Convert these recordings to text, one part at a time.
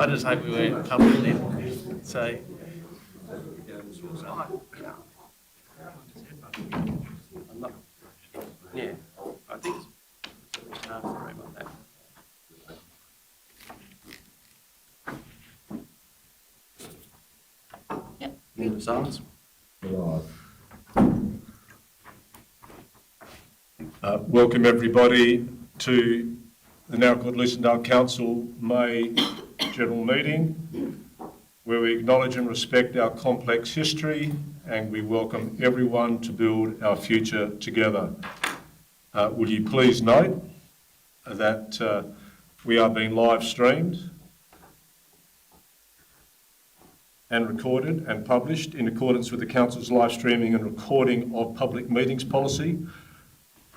I just hope we weren't public then. So. Yeah, I think it's hard for him on that. Yep. Minute of silence. Welcome everybody to the now called Lucindale Council May General Meeting, where we acknowledge and respect our complex history and we welcome everyone to build our future together. Will you please note that we are being live streamed and recorded and published in accordance with the Council's live streaming and recording of public meetings policy.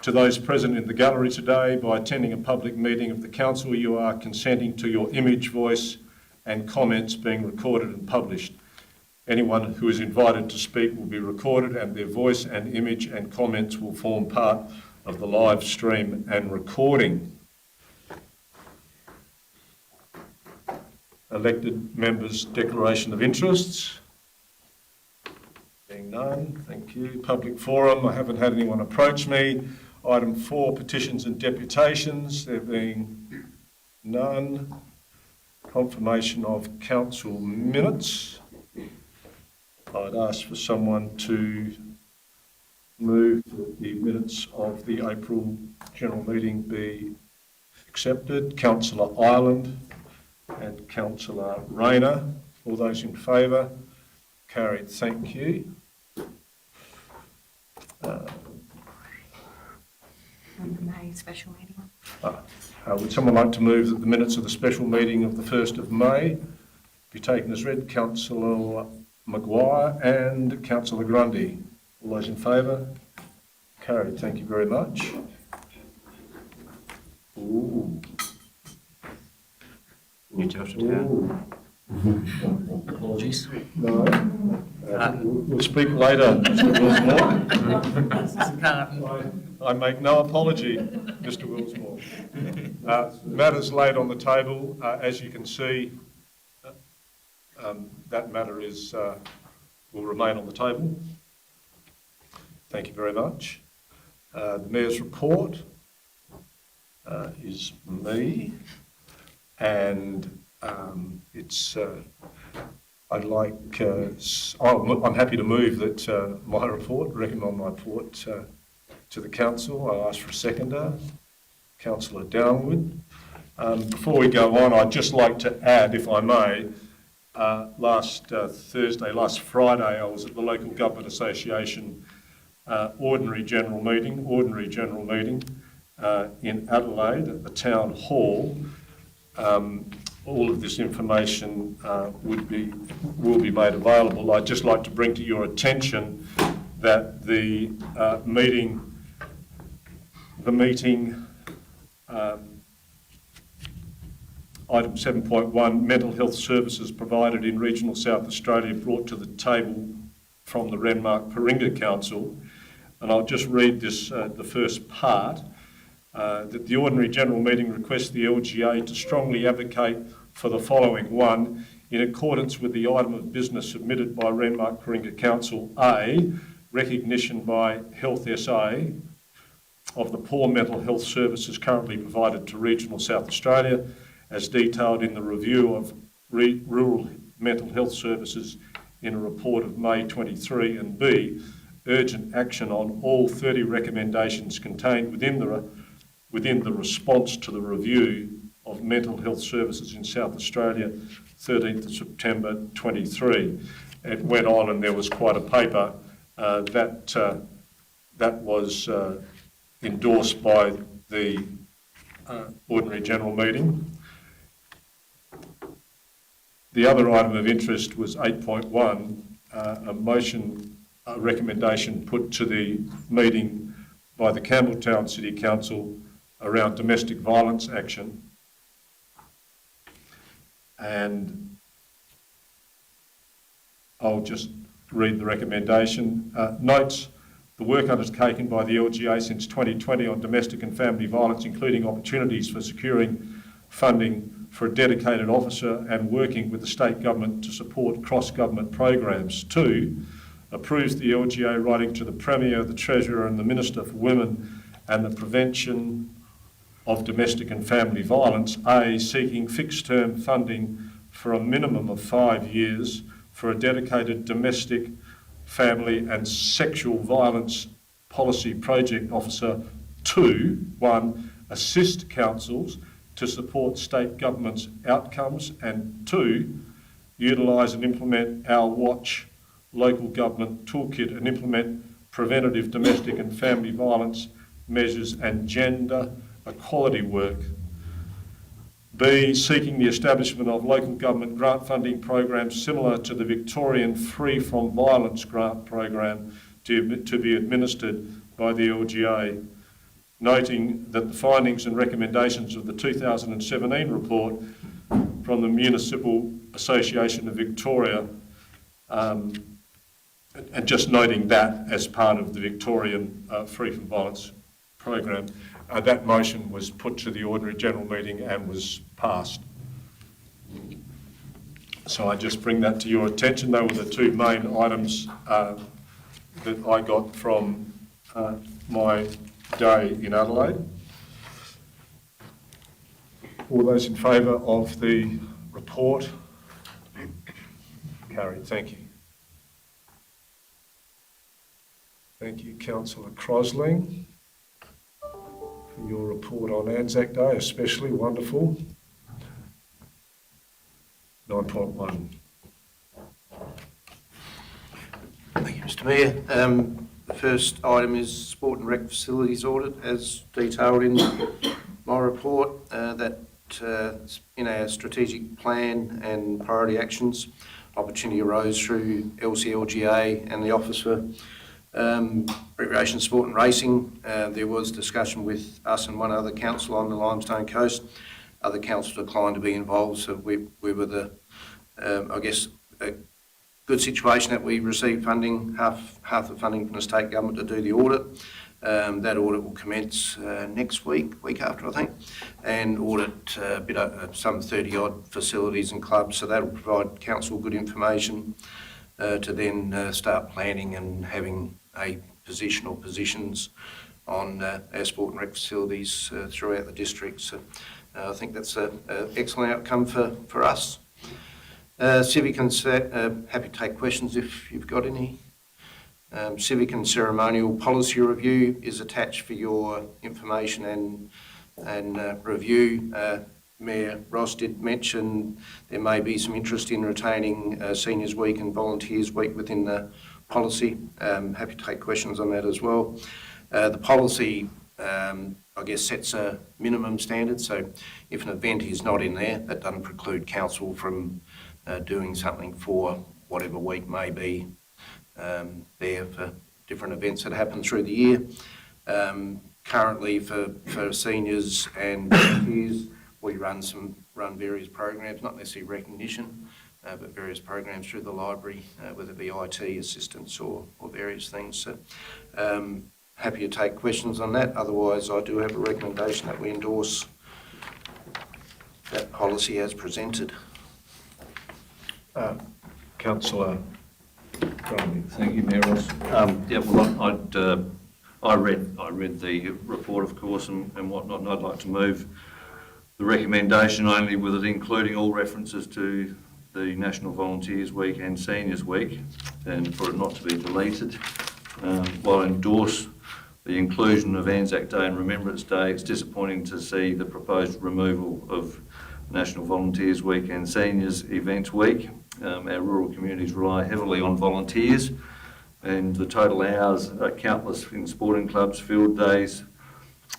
To those present in the gallery today, by attending a public meeting of the Council, you are consenting to your image, voice and comments being recorded and published. Anyone who is invited to speak will be recorded and their voice and image and comments will form part of the live stream and recording. Elected members' declaration of interests. Being none, thank you. Public forum, I haven't had anyone approach me. Item 4, petitions and deputations, there being none. Confirmation of council minutes. I'd ask for someone to move that the minutes of the April General Meeting be accepted. Councillor Ireland and Councillor Rayner. All those in favour? Carried. Thank you. On the May special meeting. Would someone like to move that the minutes of the special meeting of the 1st of May be taken as read? Councillor Maguire and Councillor Grundy. All those in favour? Carried. Thank you very much. Ooh. New Telstra Town. Apologies. No. We'll speak later, Mr. Willsmore. I make no apology, Mr. Willsmore. Matters laid on the table, as you can see, that matter is will remain on the table. Thank you very much. The Mayor's report is me, and it's. I'd like. I'm happy to move that my report, recommend my report to the council. I'll ask for a seconder, Councillor Downwood. Before we go on, I'd just like to add, if I may. Last Friday, I was at the Local Government Association ordinary general meeting in Adelaide at the Town Hall. All of this information will be made available. I'd just like to bring to your attention that the meeting item 7.1, mental health services provided in regional South Australia, brought to the table from the Renmark Paringa Council. And I'll just read this, the first part, that the Ordinary General Meeting requests the LGA to strongly advocate for the following. 1, in accordance with the item of business submitted by Renmark Paringa Council, A, recognition by Health SA of the poor mental health services currently provided to regional South Australia, as detailed in the review of rural mental health services in a report of May 23, and B, urgent action on all 30 recommendations contained within the response to the review of mental health services in South Australia, 13th of September 23. It went on, and there was quite a paper that was endorsed by the Ordinary General Meeting. The other item of interest was 8.1, a recommendation put to the meeting by the Campbelltown City Council around domestic violence action. And I'll just read the recommendation. Notes the work undertaken by the LGA since 2020 on domestic and family violence, including opportunities for securing funding for a dedicated officer and working with the state government to support cross-government programs. 2, approves the LGA writing to the Premier, the Treasurer and the Minister for Women and the Prevention of Domestic and Family Violence, A, seeking fixed-term funding for a minimum of 5 years for a dedicated domestic, family and sexual violence policy project officer. 2, 1, assist councils to support state government's outcomes, and 2, utilise and implement our Watch local government toolkit and implement preventative domestic and family violence measures and gender equality work. B, seeking the establishment of local government grant funding programs similar to the Victorian Free From Violence grant program to be administered by the LGA, noting that the findings and recommendations of the 2017 report from the Municipal Association of Victoria, and just noting that as part of the Victorian Free From Violence program. That motion was put to the ordinary general meeting and was passed. So I just bring that to your attention. They were the two main items that I got from my day in Adelaide. All those in favour of the report? Carried. Thank you. Thank you, Councillor Crosling, for your report on Anzac Day, especially wonderful. 9.1. Thank you, Mr Mayor. The first item is Sport and Rec Facilities Audit, as detailed in my report, that in our strategic plan and priority actions, opportunity arose through LCLGA and the Office for Recreation, Sport and Racing. There was discussion with us and one other council on the Limestone Coast. Other councils declined to be involved, so we were the, I guess, a good situation that we received funding, half the funding from the state government to do the audit. That audit will commence next week after I think, and audit a bit some 30 odd facilities and clubs. So that will provide council good information to then start planning and having a position or positions on our sport and rec facilities throughout the district. So I think that's an excellent outcome for us. Civic and happy to take questions if you've got any. Civic and ceremonial policy review is attached for your information and review. Mayor Ross did mention there may be some interest in retaining Seniors Week and Volunteers Week within the policy. Happy to take questions on that as well. The policy, I guess, sets a minimum standard. So if an event is not in there, that doesn't preclude council from doing something for whatever week may be there for different events that happen through the year. Currently for seniors and volunteers, we run various programs, not necessarily recognition, but various programs through the library, whether it be IT assistance or various things. So happy to take questions on that. Otherwise, I do have a recommendation that we endorse that policy as presented. Councillor Grundy. Thank you, Mayor Ross. Yeah, well, I read the report, of course, and whatnot, and I'd like to move the recommendation only with it including all references to the National Volunteers Week and Seniors Week, and for it not to be deleted. While I endorse the inclusion of Anzac Day and Remembrance Day, it's disappointing to see the proposed removal of National Volunteers Week and Seniors Events Week. Our rural communities rely heavily on volunteers, and the total hours are countless in sporting clubs, field days,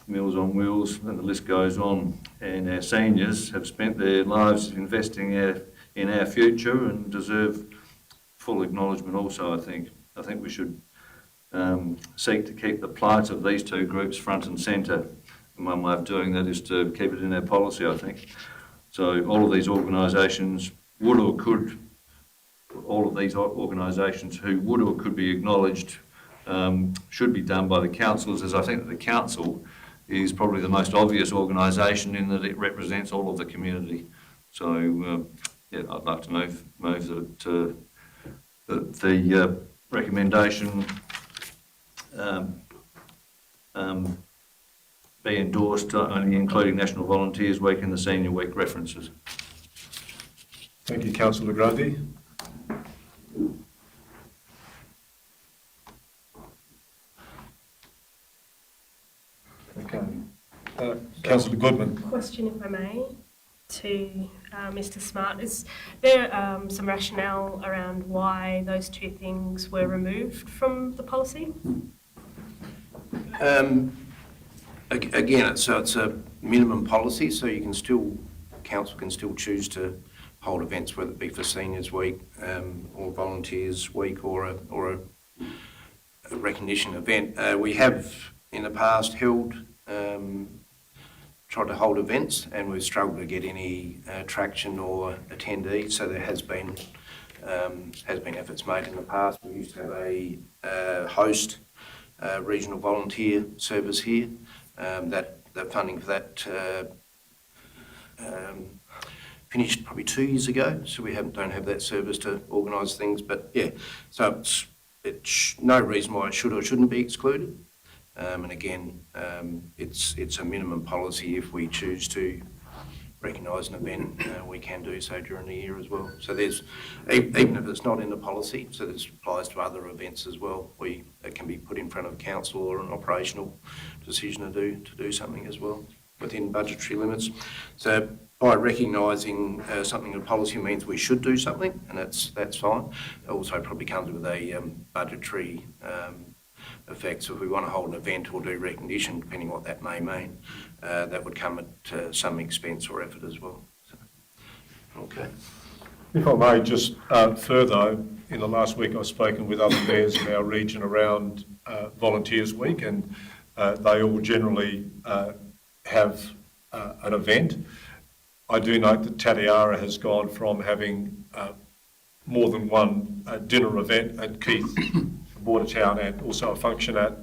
Meals on Wheels, and the list goes on. And our seniors have spent their lives investing in our future and deserve full acknowledgement also, I think. I think we should seek to keep the plight of these two groups front and centre. And one way of doing that is to keep it in our policy, I think. So all of these organisations would or could, all of these organisations who would or could be acknowledged should be done by the councils, as I think that the council is probably the most obvious organisation in that it represents all of the community. So, yeah, I'd like to move that the recommendation be endorsed, only including National Volunteers Week and the Senior Week references. Thank you, Councillor Grundy. Okay. Councillor Goodman. Question, if I may, to Mr. Smart. Is there some rationale around why those two things were removed from the policy? Again, it's a minimum policy, so you can still, council can still choose to hold events, whether it be for Seniors Week or Volunteers Week or a recognition event. We have in the past tried to hold events, and we've struggled to get any traction or attendees. So there has been efforts made in the past. We used to have a host regional volunteer service here. That funding for that finished probably 2 years ago, so we don't have that service to organise things. But yeah, so it's no reason why it should or shouldn't be excluded. And again, it's a minimum policy. If we choose to recognise an event, we can do so during the year as well. So there's, even if it's not in the policy, so this applies to other events as well. It can be put in front of council or an operational decision to do something as well within budgetary limits. So by recognising something in policy means we should do something, and that's fine. It also probably comes with a budgetary effect. So if we want to hold an event or do recognition, depending what that may mean, that would come at some expense or effort as well. So, okay. If I may, just further, in the last week I've spoken with other mayors in our region around Volunteers Week, and they all generally have an event. I do note that Tatiara has gone from having more than one dinner event at Keith, Bordertown, and also a function at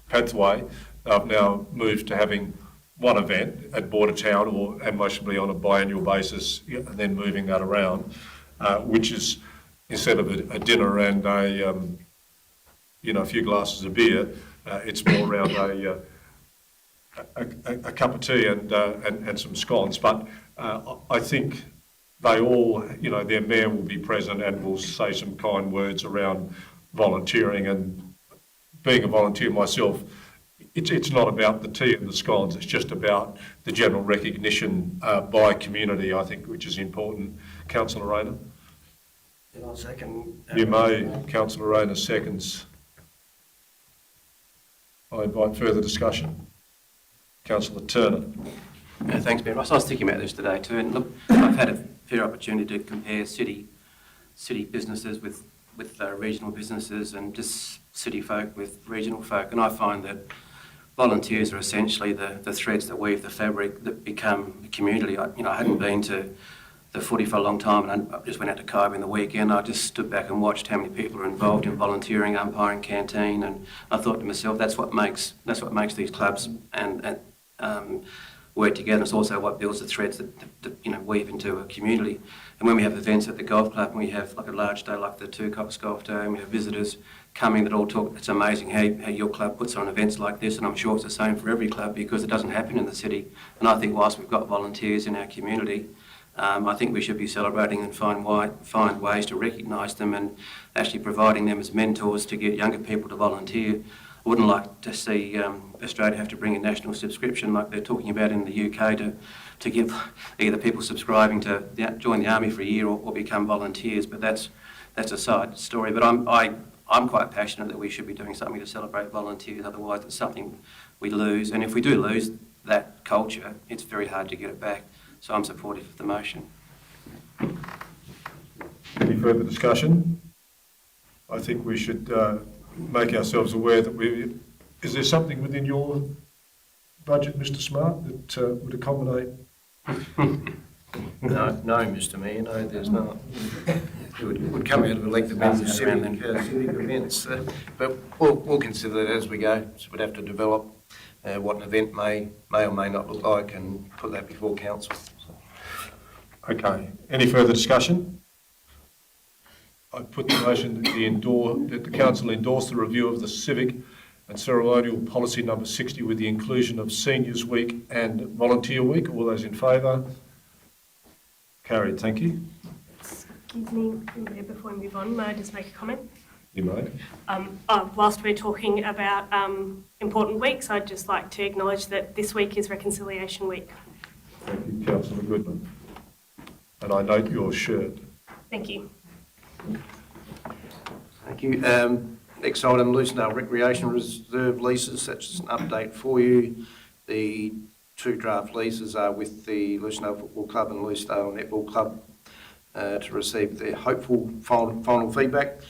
Pathway. I've now moved to having one event at Bordertown, and mostly on a biannual basis, and then moving that around, which is, instead of a dinner and a few glasses of beer, it's more around a cup of tea and some scones. But I think they all, their mayor will be present and will say some kind words around volunteering. And being a volunteer myself, it's not about the tea and the scones, it's just about the general recognition by community, I think, which is important. Councillor Rayner? I'll second. You may. Councillor Rayner seconds. I invite further discussion. Councillor Turner. Thanks, Mayor. I was thinking about this today too, and look, I've had a fair opportunity to compare city businesses with regional businesses, and just city folk with regional folk, and I find that volunteers are essentially the threads that weave the fabric that become a community. I hadn't been to the footy for a long time, and I just went out to Kybe in the weekend. I just stood back and watched how many people are involved in volunteering, umpiring, canteen, and I thought to myself, that's what makes these clubs and work together. It's also what builds the threads that weave into a community. And when we have events at the golf club, and we have like a large day like the Two Cops Golf Day, and we have visitors coming that all talk, it's amazing how your club puts on events like this, and I'm sure it's the same for every club because it doesn't happen in the city. And I think whilst we've got volunteers in our community, I think we should be celebrating and find ways to recognise them, and actually providing them as mentors to get younger people to volunteer. I wouldn't like to see Australia have to bring a national subscription like they're talking about in the UK to give either people subscribing to join the army for a year or become volunteers. But that's a side story. But I'm quite passionate that we should be doing something to celebrate volunteers. Otherwise, it's something we lose. And if we do lose that culture, it's very hard to get it back. So I'm supportive of the motion. Any further discussion? I think we should make ourselves aware that is there something within your budget, Mr. Smart, that would accommodate? No, Mr. Mayor, no, there's not. It would come out of elected members of civic events. But we'll consider that as we go. So we'd have to develop what an event may or may not look like and put that before council. So. Okay, any further discussion? I put the motion that the council endorse the review of the civic and ceremonial policy number 60 with the inclusion of Seniors Week and Volunteer Week. All those in favour? Carried, thank you. Excuse me, Mayor, before we move on, may I just make a comment? You may. Whilst we're talking about important weeks, I'd just like to acknowledge that this week is Reconciliation Week. Thank you, Councillor Goodman. And I note your shirt. Thank you. Thank you. Next item, Lucindale Recreation Reserve leases. That's just an update for you. The two draft leases are with the Lucindale Football Club and Lucindale Netball Club to receive their hopeful final feedback.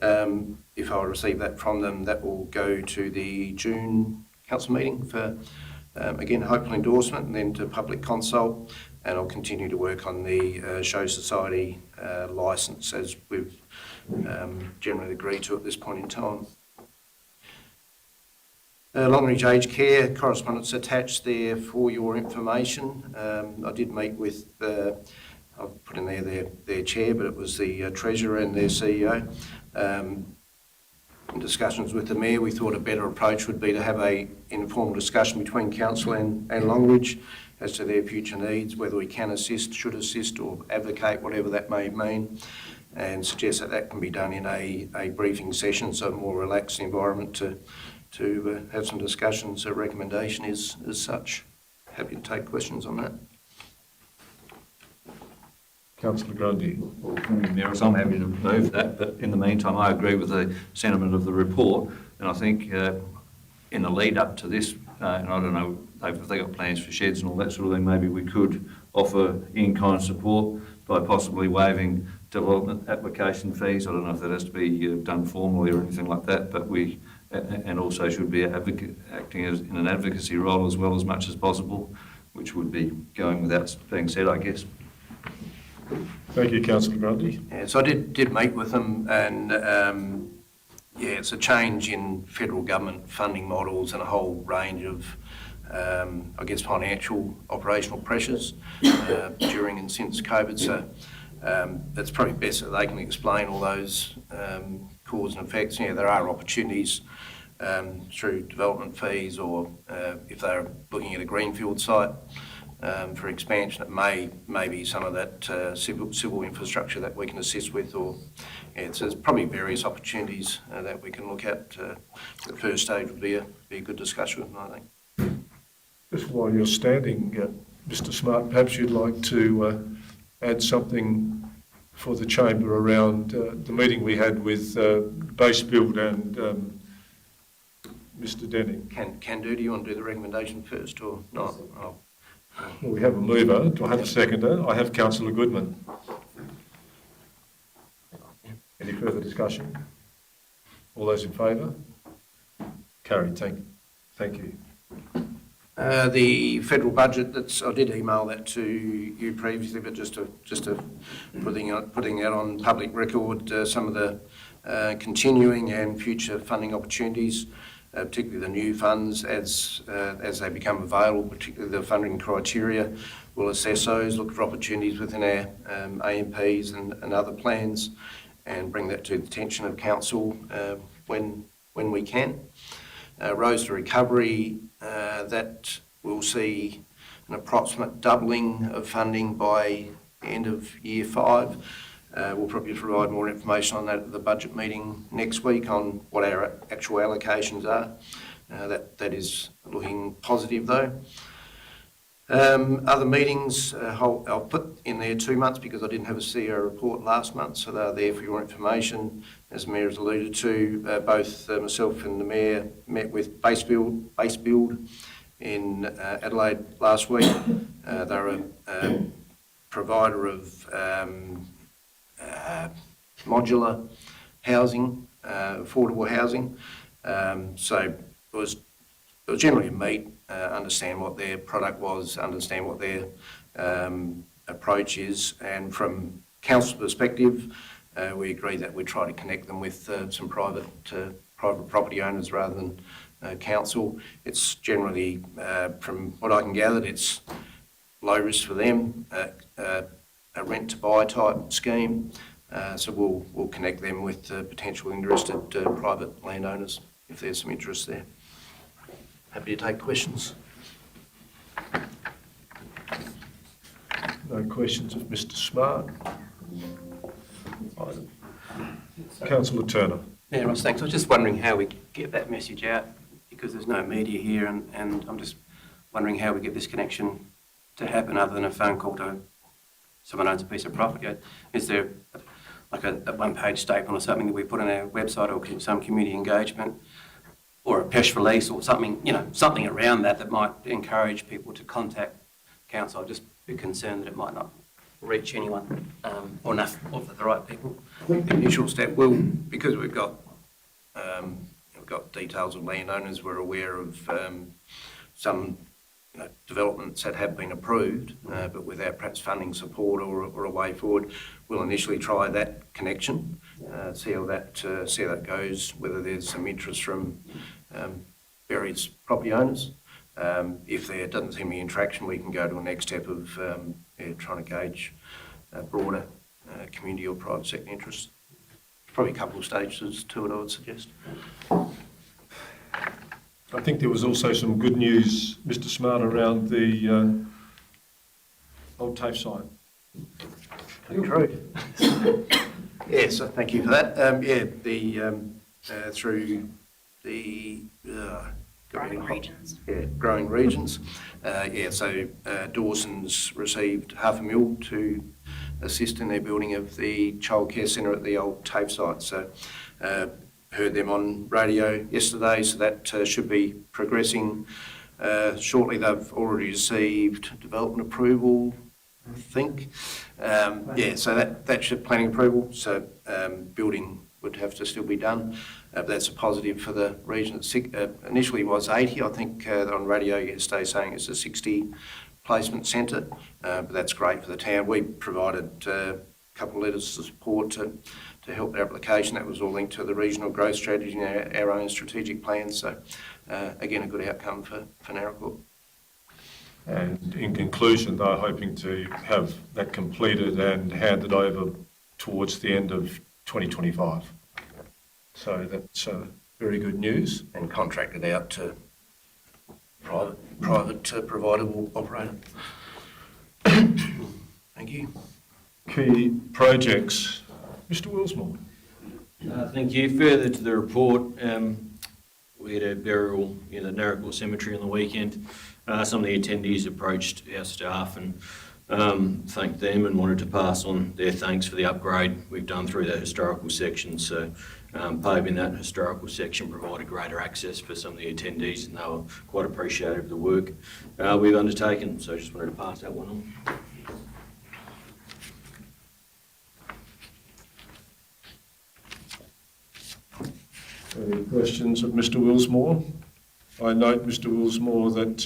If I receive that from them, that will go to the June council meeting for, again, hopeful endorsement, and then to public consult. And I'll continue to work on the Show Society licence as we've generally agreed to at this point in time. Longreach Aged Care correspondence attached there for your information. I did meet with, I've put in there their chair, but it was the treasurer and their CEO. In discussions with the mayor, we thought a better approach would be to have an informal discussion between council and Longreach as to their future needs, whether we can assist, should assist, or advocate, whatever that may mean, and suggest that that can be done in a briefing session, so a more relaxed environment to have some discussions. So recommendation is as such. Happy to take questions on that. Councillor Grundy. Mayor, I'm happy to move that, but in the meantime, I agree with the sentiment of the report, and I think in the lead up to this, and I don't know if they got plans for sheds and all that sort of thing, maybe we could offer in-kind support by possibly waiving development application fees. I don't know if that has to be done formally or anything like that, but we, and also should be acting as in an advocacy role as well as much as possible, which would be going without being said, I guess. Thank you, Councillor Grundy. Yeah, so I did meet with them, and yeah, it's a change in federal government funding models and a whole range of, I guess, financial operational pressures during and since COVID. So it's probably best that they can explain all those cause and effects. Yeah, there are opportunities through development fees, or if they're looking at a greenfield site for expansion, it may be some of that civil infrastructure that we can assist with, or yeah, so there's probably various opportunities that we can look at. The first stage would be a good discussion, I think. Just while you're standing, Mr. Smart, perhaps you'd like to add something for the chamber around the meeting we had with Basebuild and Mr. Denning. Can do. Do you want to do the recommendation first or not? Oh. Well, we have a mover. Do I have a seconder? I have Councillor Goodman. Any further discussion? All those in favour? Carried. Thank you. The federal budget, I did email that to you previously, but just to putting out on public record some of the continuing and future funding opportunities, particularly the new funds as they become available, particularly the funding criteria. We'll assess those, look for opportunities within our AMPs and other plans, and bring that to the attention of council when we can. Roads to Recovery, that will see an approximate doubling of funding by the end of year 5. We'll probably provide more information on that at the budget meeting next week on what our actual allocations are. That is looking positive though. Other meetings, I'll put in there 2 months because I didn't have a CEO report last month, so they're there for your information. As the Mayor has alluded to, both myself and the Mayor met with Basebuild in Adelaide last week. They're a provider of modular housing, affordable housing. So it was generally a meet, understand what their product was, understand what their approach is, and from council perspective, we agree that we try to connect them with some private property owners rather than council. It's generally, from what I can gather, it's low risk for them, a rent-to-buy type scheme. So we'll connect them with potential interested private landowners if there's some interest there. Happy to take questions. No questions of Mr Smart. Councillor Turner. Yeah, Ross, thanks. I was just wondering how we get that message out, because there's no media here, and I'm just wondering how we get this connection to happen other than a phone call to someone owns a piece of property. Is there like a one-page statement or something that we put on our website, or some community engagement, or a press release or something, something around that might encourage people to contact council? I'd just be concerned that it might not reach anyone or enough of the right people. The initial step will, because we've got details of landowners, we're aware of some developments that have been approved, but without perhaps funding support or a way forward, we'll initially try that connection, see how that goes, whether there's some interest from various property owners. If there doesn't seem to be interaction, we can go to a next step of trying to gauge broader community or private sector interest. Probably a couple of stages to it, I would suggest. I think there was also some good news, Mr Smart, around the old TAFE site. True. Yes, so thank you for that. Through the Growing regions. Yeah, growing regions. So Dawson's received $500,000 to assist in their building of the childcare centre at the old TAFE site. So heard them on radio yesterday, so that should be progressing shortly. They've already received development approval, I think. So that should planning approval. So building would have to still be done. But that's a positive for the region. Initially was 80, I think, on radio yesterday saying it's a 60 placement centre, but that's great for the town. We provided a couple of letters of support to help their application. That was all linked to the regional growth strategy and our own strategic plans. So again, a good outcome for Naracoorte. And in conclusion, they're hoping to have that completed and handed over towards the end of 2025. So that's very good news. And contracted out to private provider will operate it. Thank you. Key projects. Mr Willsmore. Thank you. Further to the report, we had a burial in the Naracoorte Cemetery on the weekend. Some of the attendees approached our staff and thanked them and wanted to pass on their thanks for the upgrade we've done through the historical section. So paving that historical section provided greater access for some of the attendees, and they were quite appreciative of the work we've undertaken. So I just wanted to pass that one on. Any questions of Mr Willsmore? I note, Mr Willsmore, that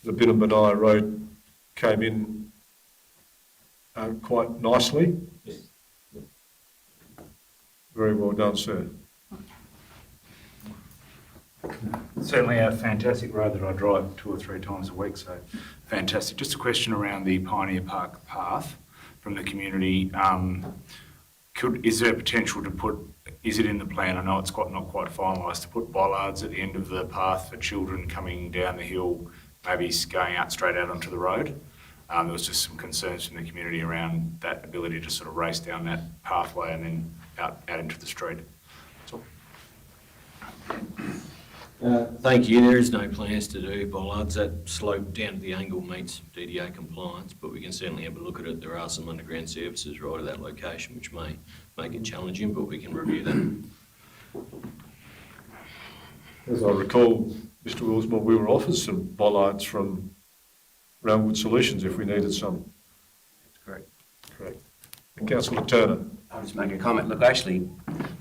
the Binnabani Road came in quite nicely. Yes. Very well done, sir. Certainly a fantastic road that I drive 2 or 3 times a week, so fantastic. Just a question around the Pioneer Park path from the community. Is there potential to put, is it in the plan, I know it's not quite finalised, to put bollards at the end of the path for children coming down the hill, maybe going out straight out onto the road? There was just some concerns from the community around that ability to sort of race down that pathway and then out into the street. That's all. Thank you. There is no plans to do bollards. That slope down to the angle meets DDA compliance, but we can certainly have a look at it. There are some underground services right at that location which may make it challenging, but we can review that. As I recall, Mr Willsmore, we were offered some bollards from Roundwood Solutions if we needed some. That's correct. Correct. And Councillor Turner. I'll just make a comment. Look, I actually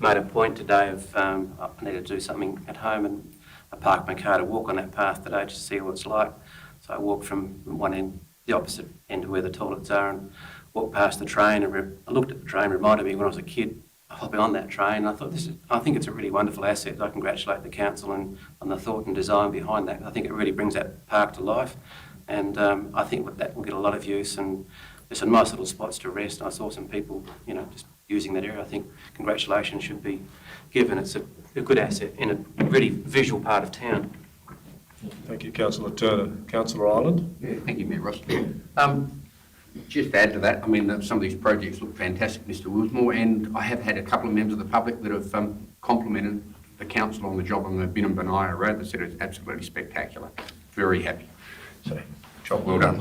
made a point today of I needed to do something at home, and I parked my car to walk on that path today to see what it's like. So I walked from one end, the opposite end of where the toilets are, and walked past the train. And I looked at the train, reminded me when I was a kid hopping on that train. And I thought, I think it's a really wonderful asset. I congratulate the council on the thought and design behind that. I think it really brings that park to life. And I think that will get a lot of use, and there's some nice little spots to rest. I saw some people, just using that area. I think congratulations should be given. It's a good asset in a really visual part of town. Thank you, Councillor Turner. Councillor Ireland? Yeah, thank you, Mayor Ross. Just to add to that, I mean, some of these projects look fantastic, Mr Willsmore, and I have had a couple of members of the public that have complimented the council on the job on the Binham Benaya Road. They said it's absolutely spectacular. Very happy. So, job well done.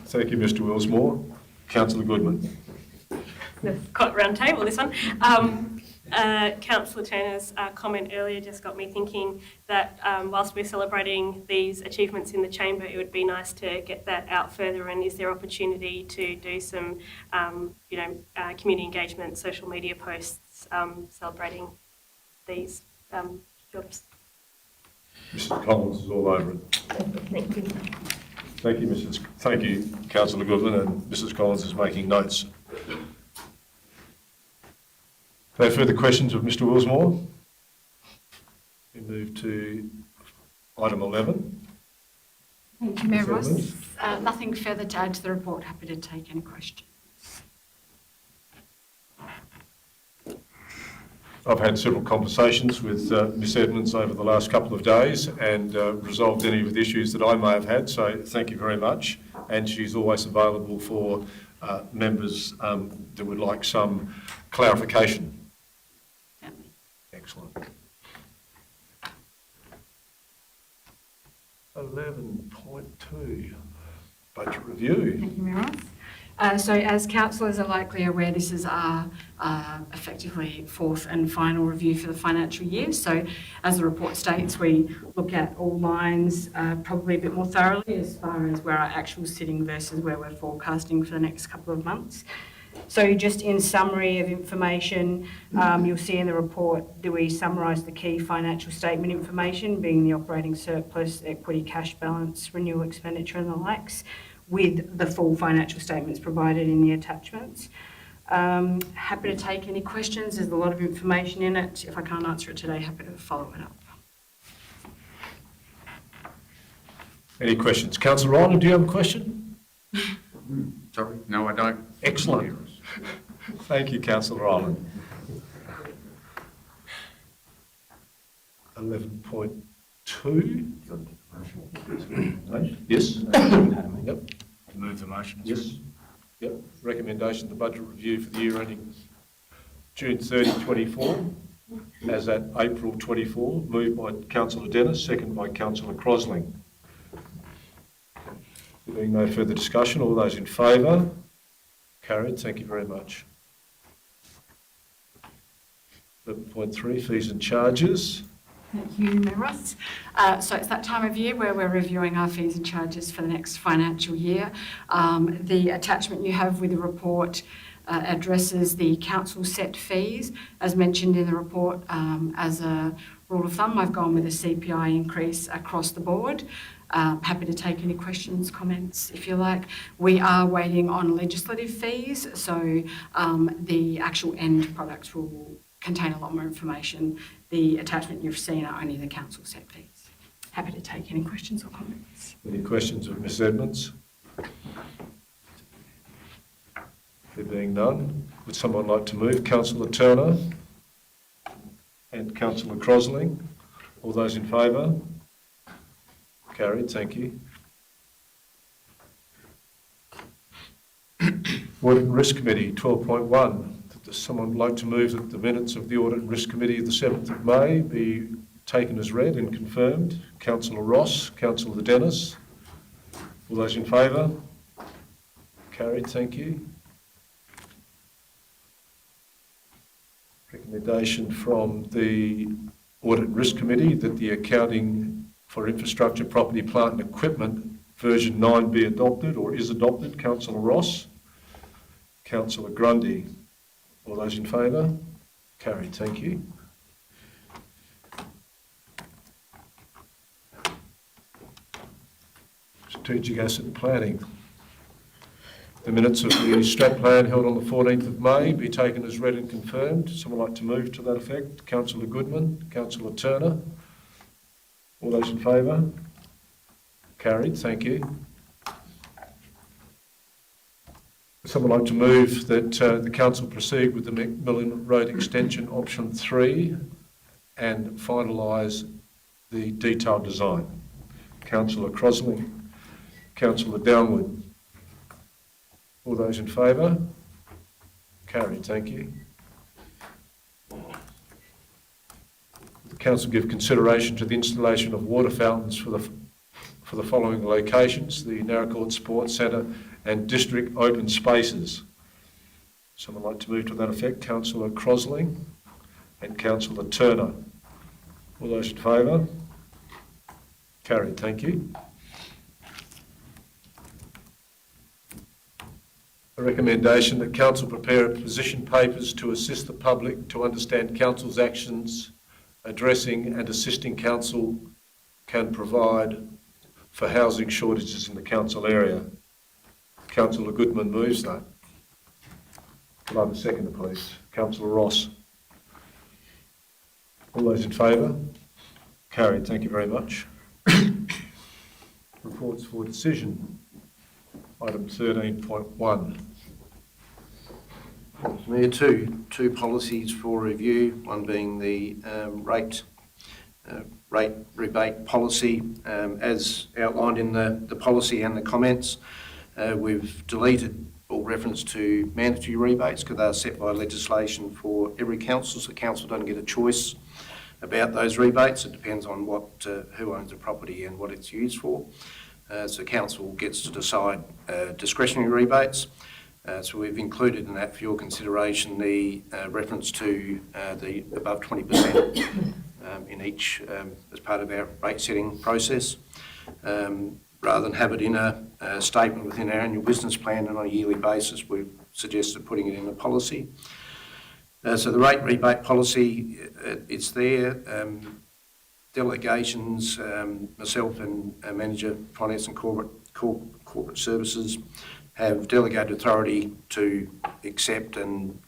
Thank you, Mr Willsmore. Councillor Goodman? The round table, this one. Councillor Turner's comment earlier just got me thinking that whilst we're celebrating these achievements in the chamber, it would be nice to get that out further. And is there opportunity to do some, community engagement, social media posts celebrating these jobs? Mrs Collins is all over it. Thank you. Thank you, Councillor Goodman, and Mrs Collins is making notes. No further questions of Mr Willsmore? We move to item 11. Thank you, Mayor Ross. Settlement. Nothing further to add to the report. Happy to take any questions. I've had several conversations with Ms Edmonds over the last couple of days and resolved any of the issues that I may have had, so thank you very much. And she's always available for members that would like some clarification. Excellent. 11.2, budget review. Thank you, Mayor Ross. So as councillors are likely aware, this is our effectively fourth and final review for the financial year. So as the report states, we look at all lines probably a bit more thoroughly as far as where our actual sitting versus where we're forecasting for the next couple of months. So just in summary of information, you'll see in the report that we summarise the key financial statement information, being the operating surplus, equity cash balance, renewal expenditure and the likes, with the full financial statements provided in the attachments. Happy to take any questions. There's a lot of information in it. If I can't answer it today, happy to follow it up. Any questions? Councillor Ryland, do you have a question? Sorry, no, I don't. Excellent. Thank you, Councillor Ryland. 11.2. Yes? Yep. Move the motion. Yes. Yep. Recommendation, the budget review for the year ending June 30, 24, as at April 24, moved by Councillor Dennis, second by Councillor Crosling. There being no further discussion, all those in favour? Carried. Thank you very much. 11.3, fees and charges. Thank you, Mayor Ross. So it's that time of year where we're reviewing our fees and charges for the next financial year. The attachment you have with the report addresses the council set fees. As mentioned in the report, as a rule of thumb, I've gone with a CPI increase across the board. Happy to take any questions, comments, if you like. We are waiting on legislative fees, so the actual end products will contain a lot more information. The attachment you've seen are only the council set fees. Happy to take any questions or comments. Any questions of Ms Edmonds? There being none, would someone like to move? Councillor Turner and Councillor Crosling. All those in favour? Carried, thank you. Audit and Risk Committee, 12.1. Does someone like to move that the minutes of the Audit and Risk Committee of the 7th of May be taken as read and confirmed? Councillor Ross, Councillor Dennis. All those in favour? Carried, thank you. Recommendation from the Audit and Risk Committee that the accounting for infrastructure, property, plant and equipment version 9 be adopted or is adopted. Councillor Ross. Councillor Grundy. All those in favour? Carried, thank you. Strategic Asset Planning. The minutes of the strat plan held on the 14th of May be taken as read and confirmed. Someone like to move to that effect? Councillor Goodman, Councillor Turner. All those in favour? Carried, thank you. Would someone like to move that the council proceed with the Macmillan Road Extension Option 3 and finalise the detailed design? Councillor Crosling, Councillor Downward. All those in favour? Carried, thank you. The council give consideration to the installation of water fountains for the following locations: the Narracourt Sports Centre and district open spaces. Someone like to move to that effect? Councillor Crosling and Councillor Turner. All those in favour? Carried, thank you. A recommendation that council prepare position papers to assist the public to understand council's actions, addressing and assisting council can provide for housing shortages in the council area. Councillor Goodman moves that. Could I have a seconder, please? Councillor Ross. All those in favour? Carried, thank you very much. Reports for decision. Item 13.1. Mayor, two policies for review, one being the rate rebate policy. As outlined in the policy and the comments, we've deleted all reference to mandatory rebates because they're set by legislation for every council, so council doesn't get a choice about those rebates. It depends on who owns the property and what it's used for. So council gets to decide discretionary rebates. So we've included in that for your consideration the reference to the above 20% in each as part of our rate setting process. Rather than have it in a statement within our annual business plan and on a yearly basis, we've suggested putting it in a policy. So the rate rebate policy, it's there. Delegations, myself and Manager Finance and Corporate Services have delegated authority to accept and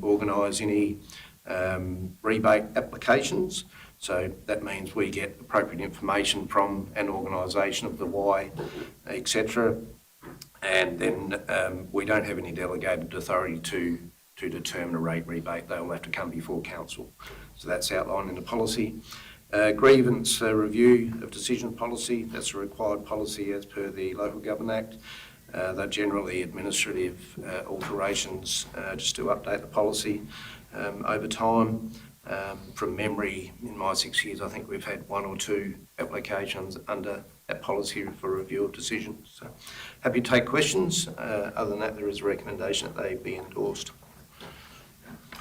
organise any rebate applications. So that means we get appropriate information from an organisation of the why, etc. And then we don't have any delegated authority to determine a rate rebate. They will have to come before council. So that's outlined in the policy. Grievance review of decision policy, that's a required policy as per the Local Government Act. They're generally administrative alterations just to update the policy over time. From memory, in my 6 years, I think we've had 1 or 2 applications under that policy for review of decisions. So happy to take questions. Other than that, there is a recommendation that they be endorsed.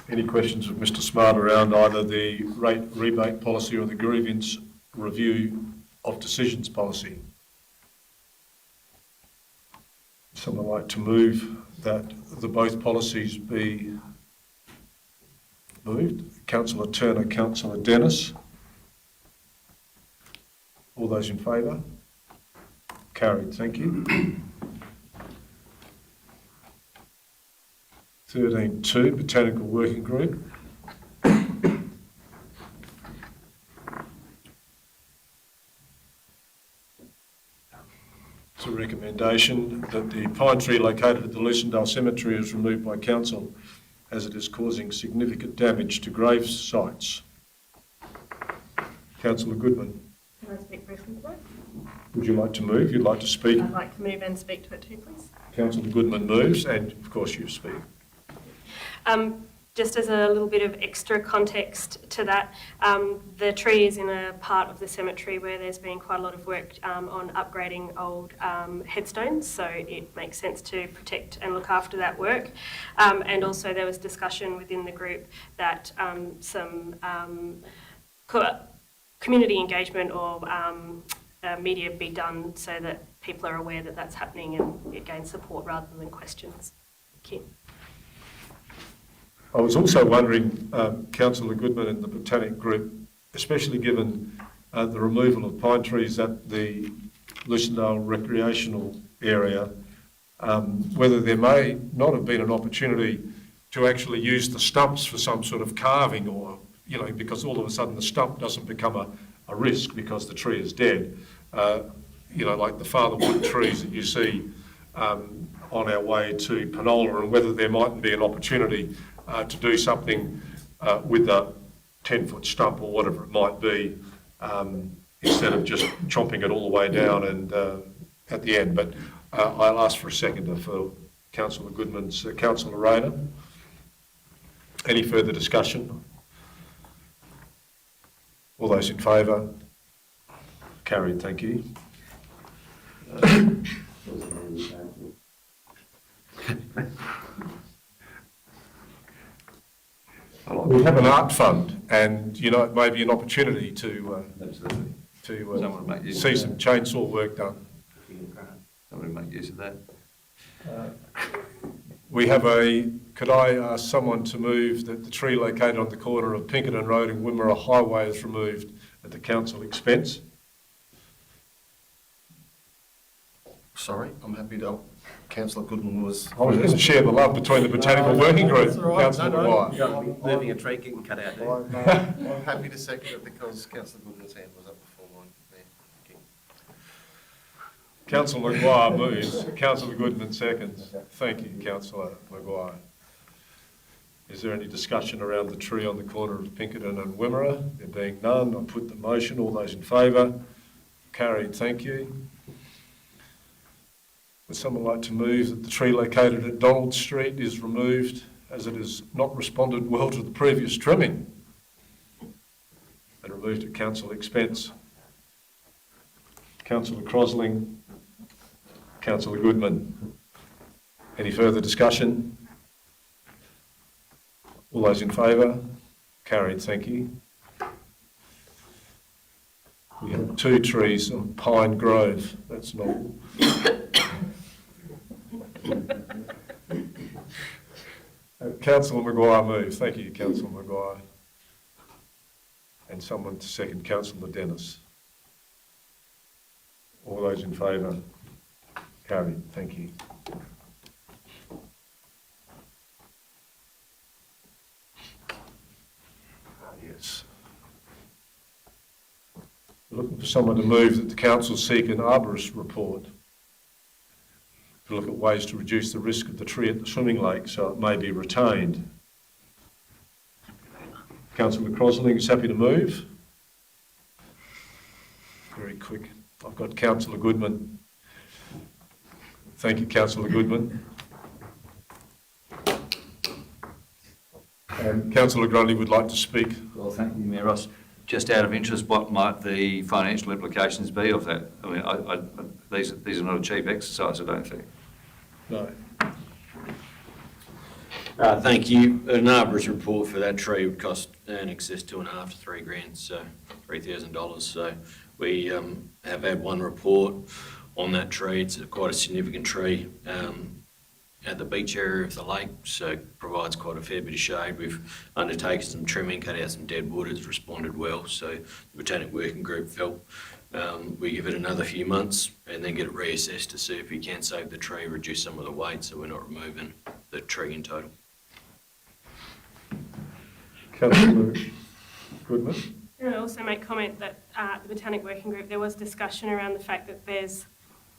Any questions of Mr Smart around either the rate rebate policy or the grievance review of decisions policy? Someone like to move that the both policies be moved? Councillor Turner, Councillor Dennis. All those in favour? Carried, thank you. 13.2, Botanical Working Group. It's a recommendation that the pine tree located at the Lucendale Cemetery is removed by council as it is causing significant damage to grave sites. Councillor Goodman. Can I speak briefly to that? Would you like to move? You'd like to speak? I'd like to move and speak to it too, please. Councillor Goodman moves, and of course you speak. Just as a little bit of extra context to that, the tree is in a part of the cemetery where there's been quite a lot of work on upgrading old headstones, so it makes sense to protect and look after that work. And also there was discussion within the group that some community engagement or media be done so that people are aware that that's happening and it gains support rather than questions. Thank you. I was also wondering, Councillor Goodman and the Botanic Group, especially given the removal of pine trees at the Lucendale recreational area, whether there may not have been an opportunity to actually use the stumps for some sort of carving or, you know, because all of a sudden the stump doesn't become a risk because the tree is dead. like the Fatherwood trees that you see on our way to Penola, and whether there mightn't be an opportunity to do something with a 10-foot stump or whatever it might be, instead of just chomping it all the way down and at the end. But I'll ask for a seconder for Councillor Goodman's Councillor Rayner. Any further discussion? All those in favour? Carried, thank you. We have an art fund, and it may be an opportunity to Someone make use see of some chainsaw work done. Somebody make use of that. We have could I ask someone to move that the tree located on the corner of Pinkerton Road and Wimmera Highway is removed at the council expense? Sorry, I'm happy to. Councillor Goodman was. I was going to share the love between the Botanical Working Group, That's all right. Councillor No, Maguire. Moving a tree getting cut out there. I'm happy to second it because Councillor Goodman's hand was up before mine. There. Councillor Maguire moves, Councillor Goodman seconds. Thank you, Councillor Maguire. Is there any discussion around the tree on the corner of Pinkerton and Wimmera? There being none, I put the motion. All those in favour? Carried, thank you. Would someone like to move that the tree located at Donald Street is removed as it has not responded well to the previous trimming and removed at council expense? Councillor Crosling, Councillor Goodman. Any further discussion? All those in favour? Carried, thank you. We have 2 trees on Pine Grove. That's novel. Councillor Maguire moves. Thank you, Councillor Maguire. And someone to second, Councillor Dennis. All those in favour? Carried. Thank you. Yes. We're looking for someone to move that the council seek an arborist report to look at ways to reduce the risk of the tree at the swimming lake so it may be retained. Councillor Crosling is happy to move. Very quick. I've got Councillor Goodman. Thank you, Councillor Goodman. And Councillor Grundy would like to speak. Well, thank you, Mayor Ross. Just out of interest, what might the financial implications be of that? I mean, these are not a cheap exercise, I don't think. No. Thank you. An arborist report for that tree would cost in excess $2,500 to $3,000, so $3,000. So we have had one report on that tree. It's quite a significant tree at the beach area of the lake, so it provides quite a fair bit of shade. We've undertaken some trimming, cut out some dead wood. It's responded well, so the Botanic Working Group felt we give it another few months and then get it reassessed to see if we can save the tree, reduce some of the weight so we're not removing the tree in total. Councillor Goodman. And I also make comment that the Botanic Working Group, there was discussion around the fact that there's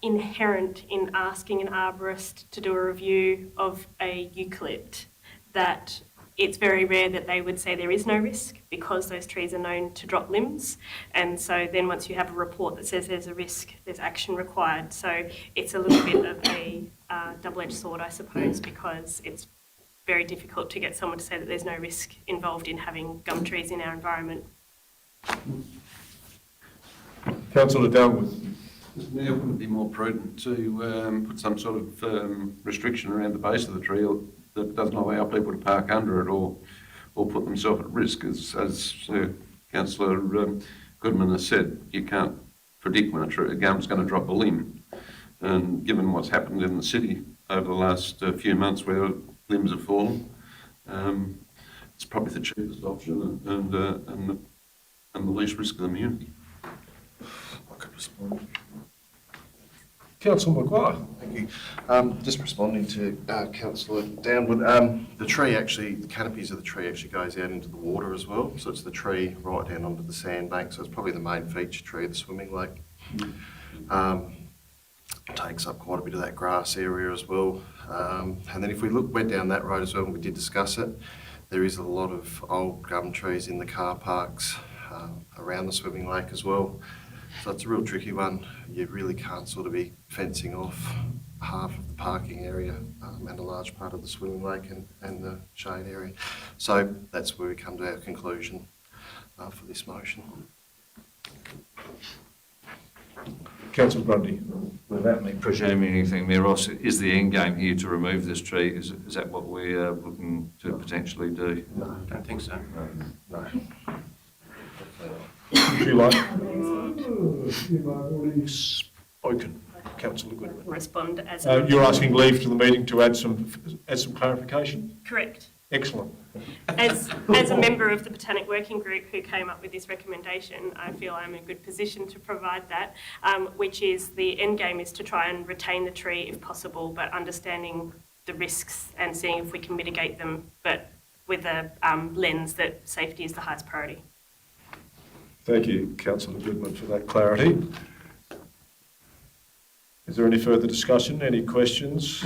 inherent in asking an arborist to do a review of a eucalypt that it's very rare that they would say there is no risk because those trees are known to drop limbs. And so then once you have a report that says there's a risk, there's action required. So it's a little bit of a double-edged sword, I suppose, because it's very difficult to get someone to say that there's no risk involved in having gum trees in our environment. Councillor Downwood. Mr. Mayor, wouldn't it be more prudent to put some sort of restriction around the base of the tree that doesn't allow people to park under it or put themselves at risk? As Councillor Goodman has said, you can't predict when a gum's going to drop a limb. And given what's happened in the city over the last few months where limbs have fallen, it's probably the cheapest option and the least risk to the community. I could respond. Councillor Maguire. Thank you. Just responding to Councillor Downwood, the tree actually, the canopies of the tree actually goes out into the water as well. So it's the tree right down onto the sandbank. So it's probably the main feature tree of the swimming lake. Takes up quite a bit of that grass area as well. And then if we went down that road as well, and we did discuss it, there is a lot of old gum trees in the car parks around the swimming lake as well. So it's a real tricky one. You really can't sort of be fencing off half of the parking area and a large part of the swimming lake and the shade area. So that's where we come to our conclusion for this motion. Councillor Grundy. Without me presuming anything, Mayor Ross, is the end game here to remove this tree? Is that what we're looking to potentially do? No, I don't think so. No. Would you like? You've already spoken, Councillor Goodman. Respond as You're asking leave to the meeting to add some clarification? correct. Excellent. As a member of the Botanic Working Group who came up with this recommendation, I feel I'm in a good position to provide that, which is the end game is to try and retain the tree if possible, but understanding the risks and seeing if we can mitigate them, but with a lens that safety is the highest priority. Thank you, Councillor Goodman, for that clarity. Is there any further discussion? Any questions?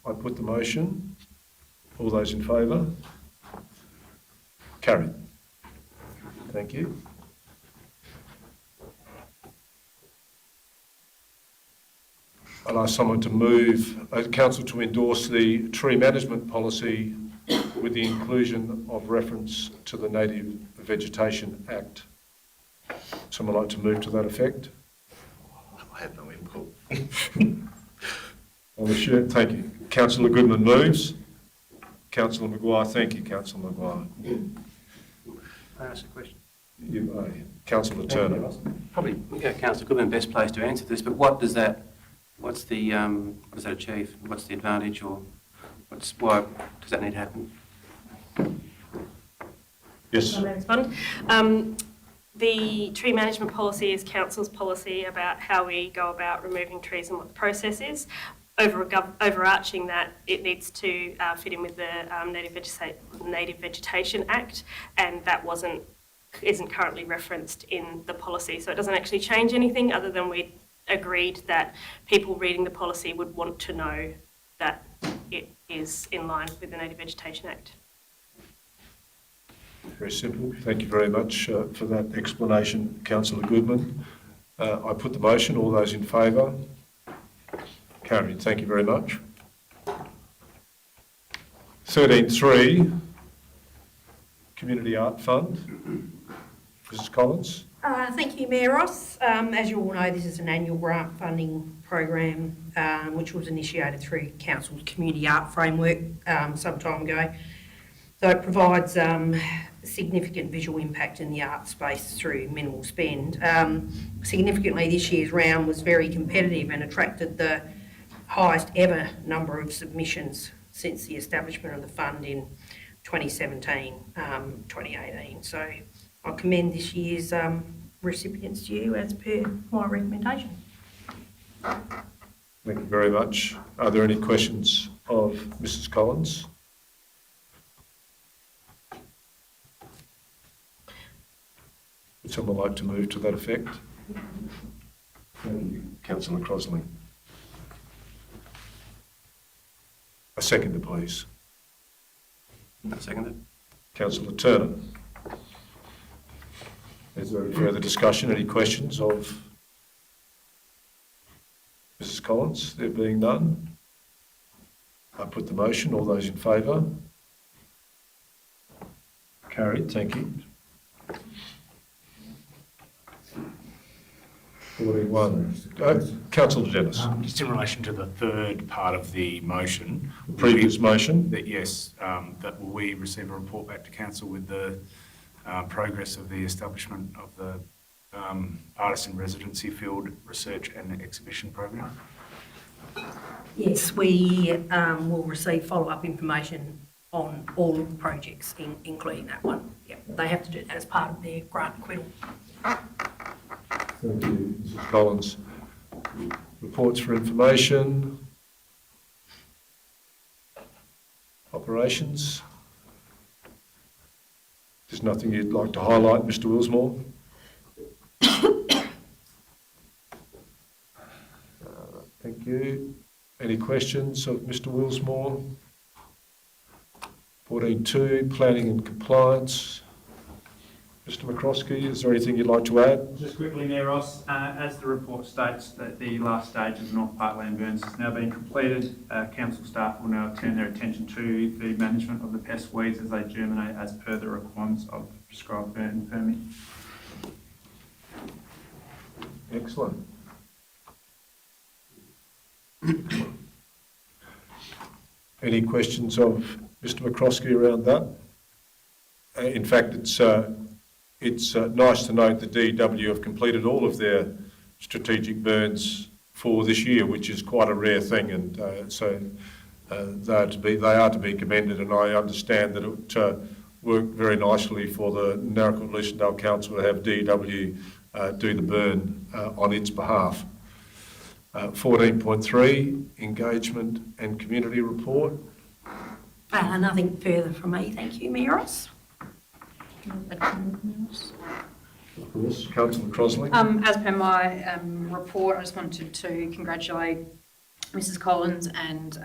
I put the motion. All those in favour? Carried. Thank you. I'll ask someone to move, council to endorse the tree management policy with the inclusion of reference to the Native Vegetation Act. Someone like to move to that effect? I have no input. Thank you. Councillor Goodman moves. Councillor Maguire, thank you, Councillor Maguire. Can I ask a question? You may. Councillor Turner. Probably Councillor Goodman best placed to answer this, but what does that achieve? What's the advantage, or why does that need to happen? Yes. Can I respond? The tree management policy is council's policy about how we go about removing trees and what the process is. Overarching that, it needs to fit in with the Native Vegetation Act, and that isn't currently referenced in the policy. So it doesn't actually change anything other than we agreed that people reading the policy would want to know that it is in line with the Native Vegetation Act. Very simple. Thank you very much for that explanation, Councillor Goodman. I put the motion. All those in favour? Carried. Thank you very much. 13.3, Community Art Fund. Mrs. Collins. Thank you, Mayor Ross. As you all know, this is an annual grant funding program which was initiated through Council's Community Art Framework some time ago. So it provides significant visual impact in the art space through minimal spend. Significantly, this year's round was very competitive and attracted the highest ever number of submissions since the establishment of the fund in 2017, 2018. So I commend this year's recipients to you as per my recommendation. Thank you very much. Are there any questions of Mrs. Collins? Would someone like to move to that effect? Thank you. Councillor Crossley. A seconder, please. I second it. Councillor Turner. Is there any further discussion? Any questions of Mrs. Collins? There being none, I put the motion. All those in favour? Carried. Thank you. 41. Councillor Dennis. Just in relation to the third part of the motion. Previous motion. That yes, that will we receive a report back to council with the progress of the establishment of the Artist in Residency Field Research and Exhibition Program? Yes, we will receive follow-up information on all of the projects, including that one. Yeah, they have to do that as part of their grant acquittal. Thank you, Mrs. Collins. Reports for information. Operations. There's nothing you'd like to highlight, Mr. Willsmore? Thank you. Any questions of Mr Willsmore? 14.2, planning and compliance. Mr McCroskey, is there anything you'd like to add? Just quickly, Mayor Ross, as the report states that the last stage of the North Parkland burns has now been completed, council staff will now turn their attention to the management of the pest weeds as they germinate as per the requirements of the prescribed burn permit. Excellent. Any questions of Mr McCroskey around that? In fact, it's nice to note that DW have completed all of their strategic burns for this year, which is quite a rare thing, and they are to be commended. And I understand that it worked very nicely for the Naracoorte-Lucendale Council to have DW do the burn on its behalf. 14.3, engagement and community report. Nothing further from me, thank you, Mayor Ross. Of course, Councillor Crossley. As per my report, I just wanted to congratulate Mrs Collins and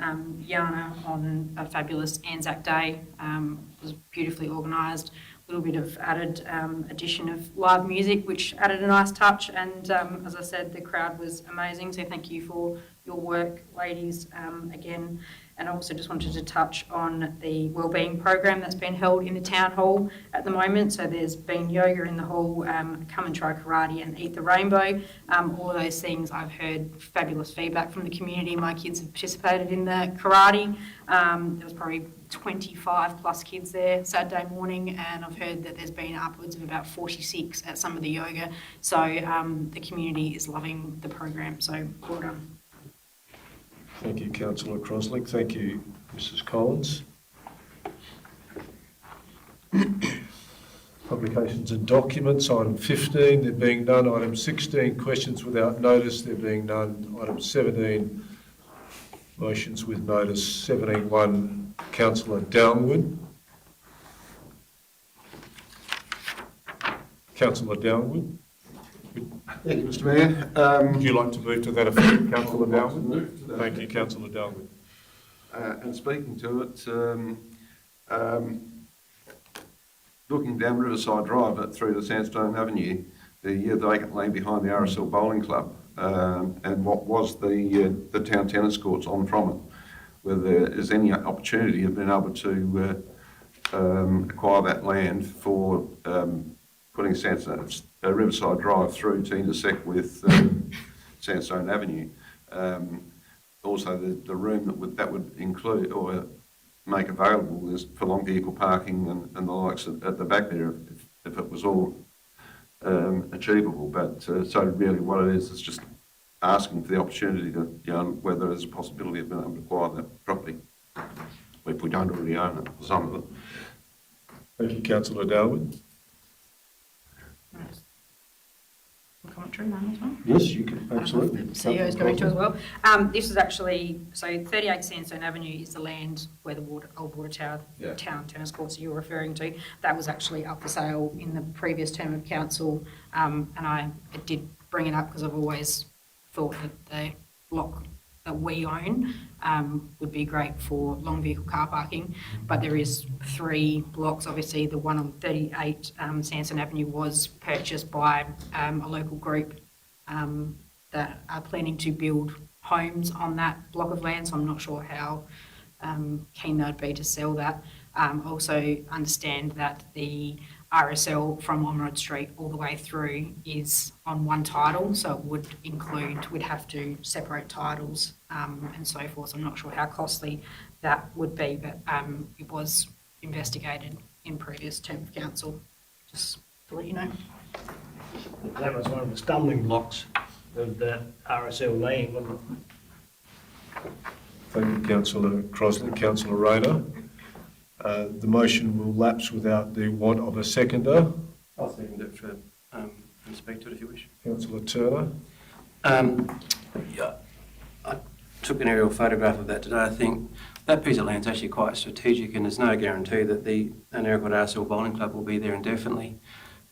Yana on a fabulous Anzac Day. It was beautifully organised. A little bit of added addition of live music, which added a nice touch. And as I said, the crowd was amazing. So thank you for your work, ladies, again. And I also just wanted to touch on the wellbeing program that's been held in the town hall at the moment. So there's been yoga in the hall, come and try karate and eat the rainbow. All of those things, I've heard fabulous feedback from the community. My kids have participated in the karate. There was probably 25 plus kids there Saturday morning, and I've heard that there's been upwards of about 46 at some of the yoga. So the community is loving the program. So well done. Thank you, Councillor Crossley. Thank you, Mrs Collins. Publications and documents, item 15, there being none. Item 16, questions without notice, there being none. Item 17, motions with notice. 17.1, Councillor Downwood. Councillor Downwood. Thank you, Mr Mayor. Would you like to move to that effect, Councillor Downwood? Thank you, Councillor Downwood. And speaking to it, looking down Riverside Drive through to Sandstone Avenue, the vacant lane behind the RSL Bowling Club, and what was the town tennis courts on from it, whether there is any opportunity of being able to acquire that land for putting Riverside Drive through to intersect with Sandstone Avenue. Also, the room that would include or make available is for long vehicle parking and the likes at the back there, if it was all achievable. But so really, what it is just asking for the opportunity to, whether there's a possibility of being able to acquire that property if we don't already own it, some of it. Thank you, Councillor Downwood. Commentary on this one? Yes, you can, absolutely. CEO is going to as well. This is actually, so 38 Sandstone Avenue is the land where the old water tower, town tennis courts you're referring to. That was actually up for sale in the previous term of council, and I did bring it up because I've always thought that the block that we own would be great for long vehicle car parking, but there is 3 blocks. Obviously the one on 38 Sandstone Avenue was purchased by a local group that are planning to build homes on that block of land, so I'm not sure how keen they'd be to sell that. Also understand that the RSL from Ormerod Street all the way through is on one title, so it would include, we'd have to separate titles and so forth. I'm not sure how costly that would be, but it was investigated in previous term of council, just to let you know. That was one of the stumbling blocks of the RSL land, wasn't it? Thank you, Councillor Crossley. Councillor Rayner. The motion will lapse without the want of a seconder. I'll second it for and speak to it if you wish. Councillor Turner. Yeah, I took an aerial photograph of that today. I think that piece of land's actually quite strategic, and there's no guarantee that the Naracoorte RSL Bowling Club will be there indefinitely.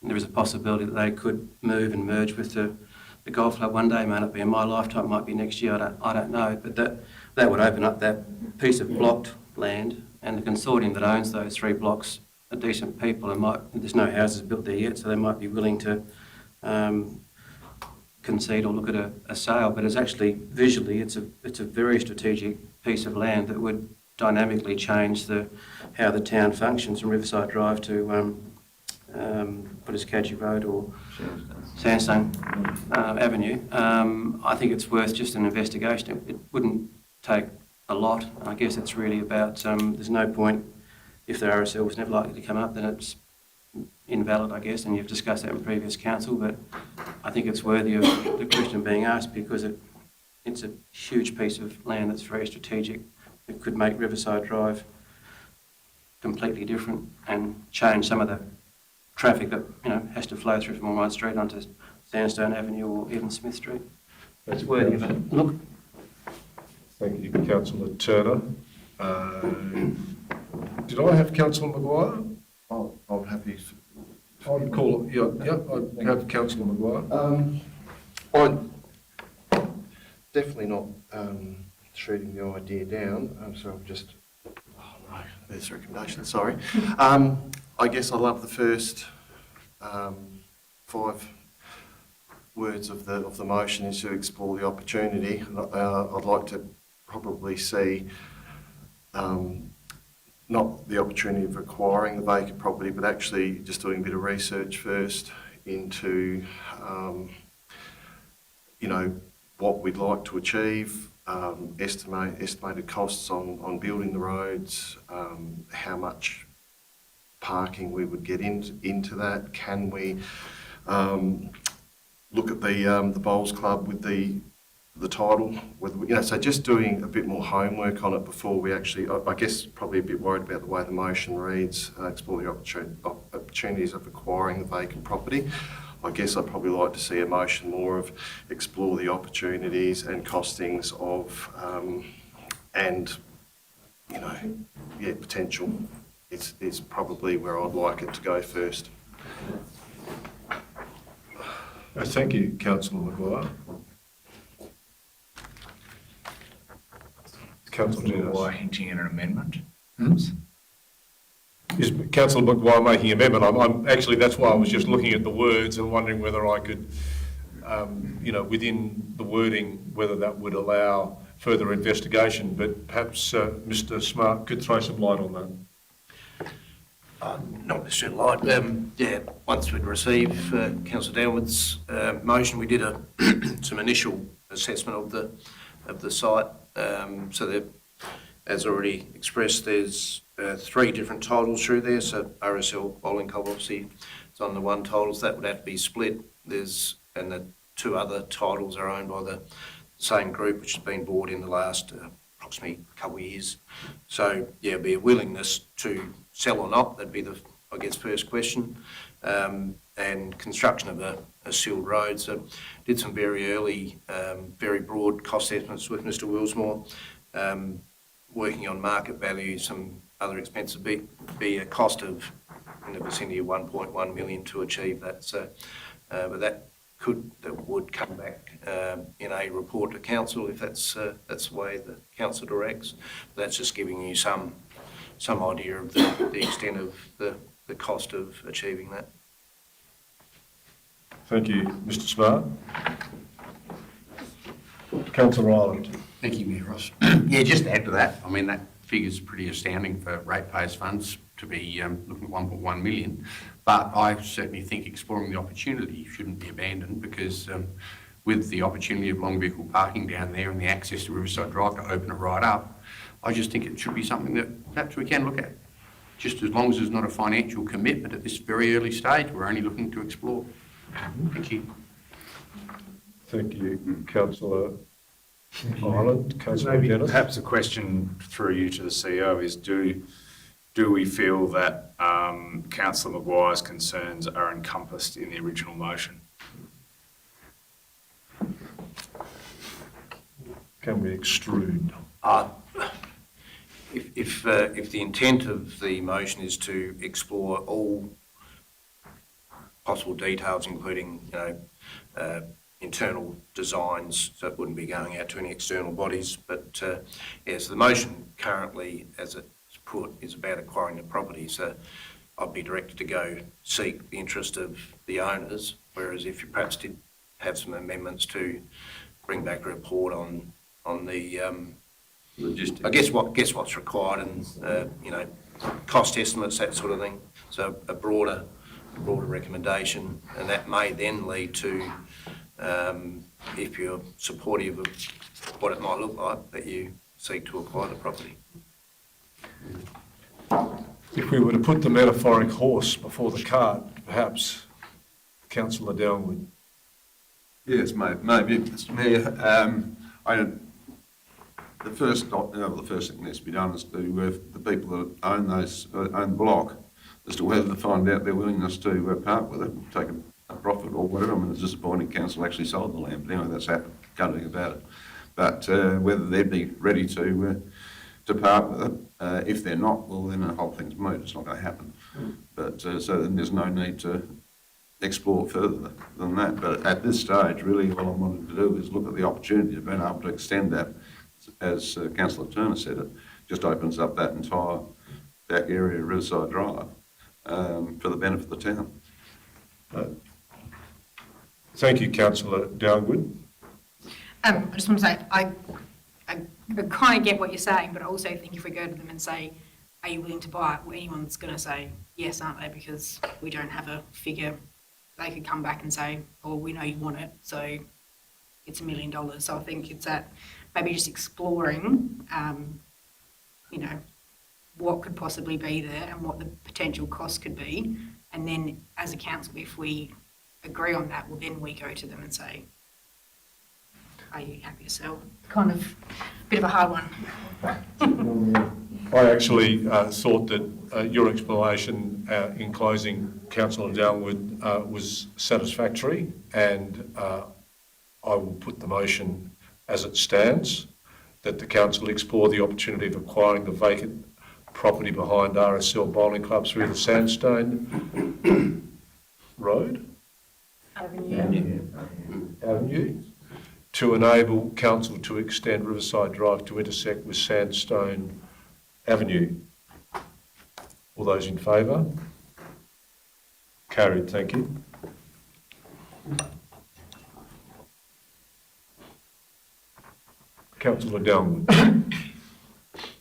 there is a possibility that they could move and merge with the golf club one day. It may not be in my lifetime, it might be next year, I don't know. But that would open up that piece of blocked land, and the consortium that owns those 3 blocks are decent people and there's no houses built there yet, so they might be willing to concede or look at a sale. But it's actually, visually, it's a very strategic piece of land that would dynamically change how the town functions from Riverside Drive to Puddiscadgy Road or Sandstone Avenue. I think it's worth just an investigation. It wouldn't take a lot. I guess it's really about, there's no point, if the RSL was never likely to come up, then it's invalid, I guess, and you've discussed that in previous council, but I think it's worthy of the question being asked because it's a huge piece of land that's very strategic. It could make Riverside Drive completely different and change some of the traffic that has to flow through from Ormond Street onto Sandstone Avenue or even Smith Street. It's worthy of a look. Thank you, Councillor Turner. Did I have Councillor Maguire? I'm happy. I'd call it, I'd have Councillor Maguire. I'm definitely not shooting the idea down. So I'm just, no, there's a recommendation, sorry. I guess I love the first 5 words of the motion is to explore the opportunity. I'd like to probably see not the opportunity of acquiring the vacant property, but actually just doing a bit of research first into, what we'd like to achieve, estimated costs on building the roads, how much parking we would get into that. Can we look at the Bowls Club with the title, so just doing a bit more homework on it before we actually, I guess probably a bit worried about the way the motion reads, explore the opportunities of acquiring the vacant property. I guess I'd probably like to see a motion more of explore the opportunities and costings of, potential. It's probably where I'd like it to go first. Thank you, Councillor Maguire. Councillor Maguire hinting at an amendment. Is Councillor Maguire making an amendment? I'm actually, that's why I was just looking at the words and wondering whether I could, within the wording, whether that would allow further investigation. But perhaps Mr. Smart could throw some light on that. Not necessarily light. Once we'd received Councillor Downward's motion, we did some initial assessment of the site. So that, as already expressed, there's 3 different titles through there. So RSL Bowling Club obviously is on the one titles. That would have to be split. And the 2 other titles are owned by the same group, which has been bought in the last approximately couple of years. So there'd be a willingness to sell or not. That'd be the, I guess, first question. And construction of a sealed road. So did some very early, very broad cost estimates with Mr. Willsmore, working on market value, some other expenses, be a cost of in the vicinity of 1.1 million to achieve that. So, but that would come back in a report to council if that's the way the council directs. But that's just giving you some idea of the extent of the cost of achieving that. Thank you, Mr. Smart. Councillor Ireland. Thank you, Mayor Ross. Just to add to that, I mean, that figure's pretty astounding for ratepayers' funds to be looking at 1.1 million. But I certainly think exploring the opportunity shouldn't be abandoned because with the opportunity of long vehicle parking down there and the access to Riverside Drive to open it right up, I just think it should be something that perhaps we can look at. Just as long as there's not a financial commitment at this very early stage, we're only looking to explore. Thank you. Thank you, Councillor Ireland. Councillor Maybe Dennis. perhaps a question through you to the CEO is do we feel that Councillor Maguire's concerns are encompassed in the original motion? Can we extrude? If the intent of the motion is to explore all possible details, including, internal designs, so it wouldn't be going out to any external bodies. But yes, the motion currently, as it's put, is about acquiring the property. So I'd be directed to go seek the interest of the owners, whereas if you perhaps did have some amendments to bring back a report on the Logistics. I guess what's required and cost estimates, that sort of thing. So a broader recommendation, and that may then lead to, if you're supportive of what it might look like, that you seek to acquire the property. If we were to put the metaphoric horse before the cart, perhaps Councillor Downwood. Yes, maybe, Mr Mayor. The first thing that needs to be done is to the people that own the block, as to whether to find out their willingness to part with it and take a profit or whatever. I mean, it's disappointing council actually sold the land, but anyway, that's happened. Can't do anything about it. But whether they'd be ready to part with it. If they're not, well, then the whole thing's moot. It's not going to happen. But so then there's no need to explore further than that. But at this stage, really, what I wanted to do is look at the opportunity of being able to extend that. As Councillor Turner said, it just opens up that entire back area of Riverside Drive for the benefit of the town. Thank you, Councillor Downwood. I just want to say, I kind of get what you're saying, but I also think if we go to them and say, are you willing to buy it? Well, anyone's going to say yes, aren't they? Because we don't have a figure. They could come back and say, oh, we know you want it, so it's $1 million. So I think it's that maybe just exploring, what could possibly be there and what the potential cost could be. And then as a council, if we agree on that, well, then we go to them and say, are you happy to sell? Kind of a bit of a hard one. I actually thought that your explanation in closing, Councillor Downwood, was satisfactory, and I will put the motion as it stands, that the council explore the opportunity of acquiring the vacant property behind RSL Bowling Club through the Sandstone Road Avenue to enable council to extend Riverside Drive to intersect with Sandstone Avenue. All those in favour? Carried, thank you. Councillor Downwood.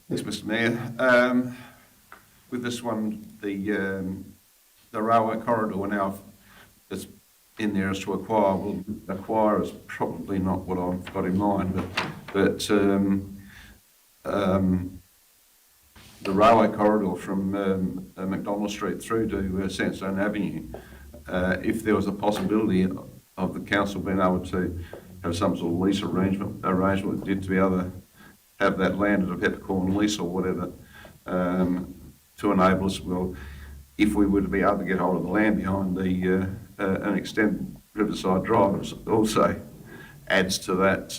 Yes, Mr Mayor. With this one, the railway corridor now that's in there is to acquire. Well, acquire is probably not what I've got in mind, but the railway corridor from McDonald Street through to Sandstone Avenue, if there was a possibility of the council being able to have some sort of lease arrangement it did to be able to have that land at a peppercorn lease or whatever, to enable us, well, if we were to be able to get hold of the land behind the and extend Riverside Drive, it also adds to that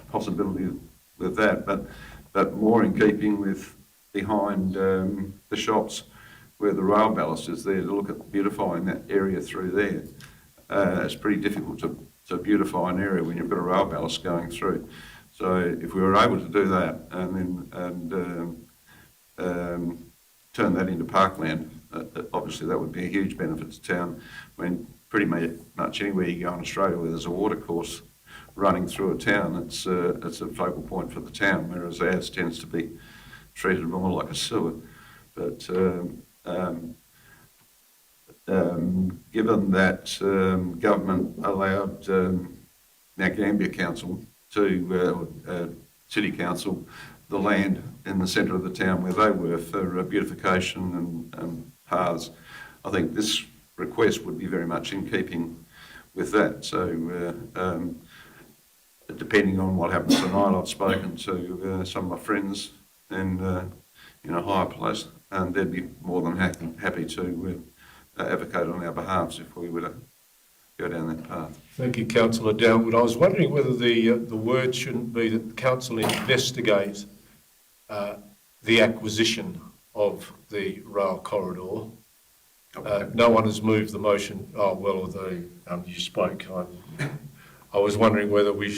possibility with that, but more in keeping with behind the shops where the rail ballast is there, to look at beautifying that area through there. It's pretty difficult to beautify an area when you've got a rail ballast going through. So if we were able to do that and turn that into parkland, obviously that would be a huge benefit to town. I mean, pretty much anywhere you go in Australia where there's a watercourse running through a town, it's a focal point for the town, whereas ours tends to be treated more like a sewer. But given that government allowed Mount Gambier Council to City Council the land in the centre of the town where they were for beautification and paths, I think this request would be very much in keeping with that. So depending on what happens tonight, I've spoken to some of my friends in a higher place, and they'd be more than happy to advocate on our behalf if we were to go down that path. Thank you, Councillor Downwood. I was wondering whether the word shouldn't be that the council investigate the acquisition of the rail corridor No one has moved the motion. Oh, well, although you spoke, I was wondering whether we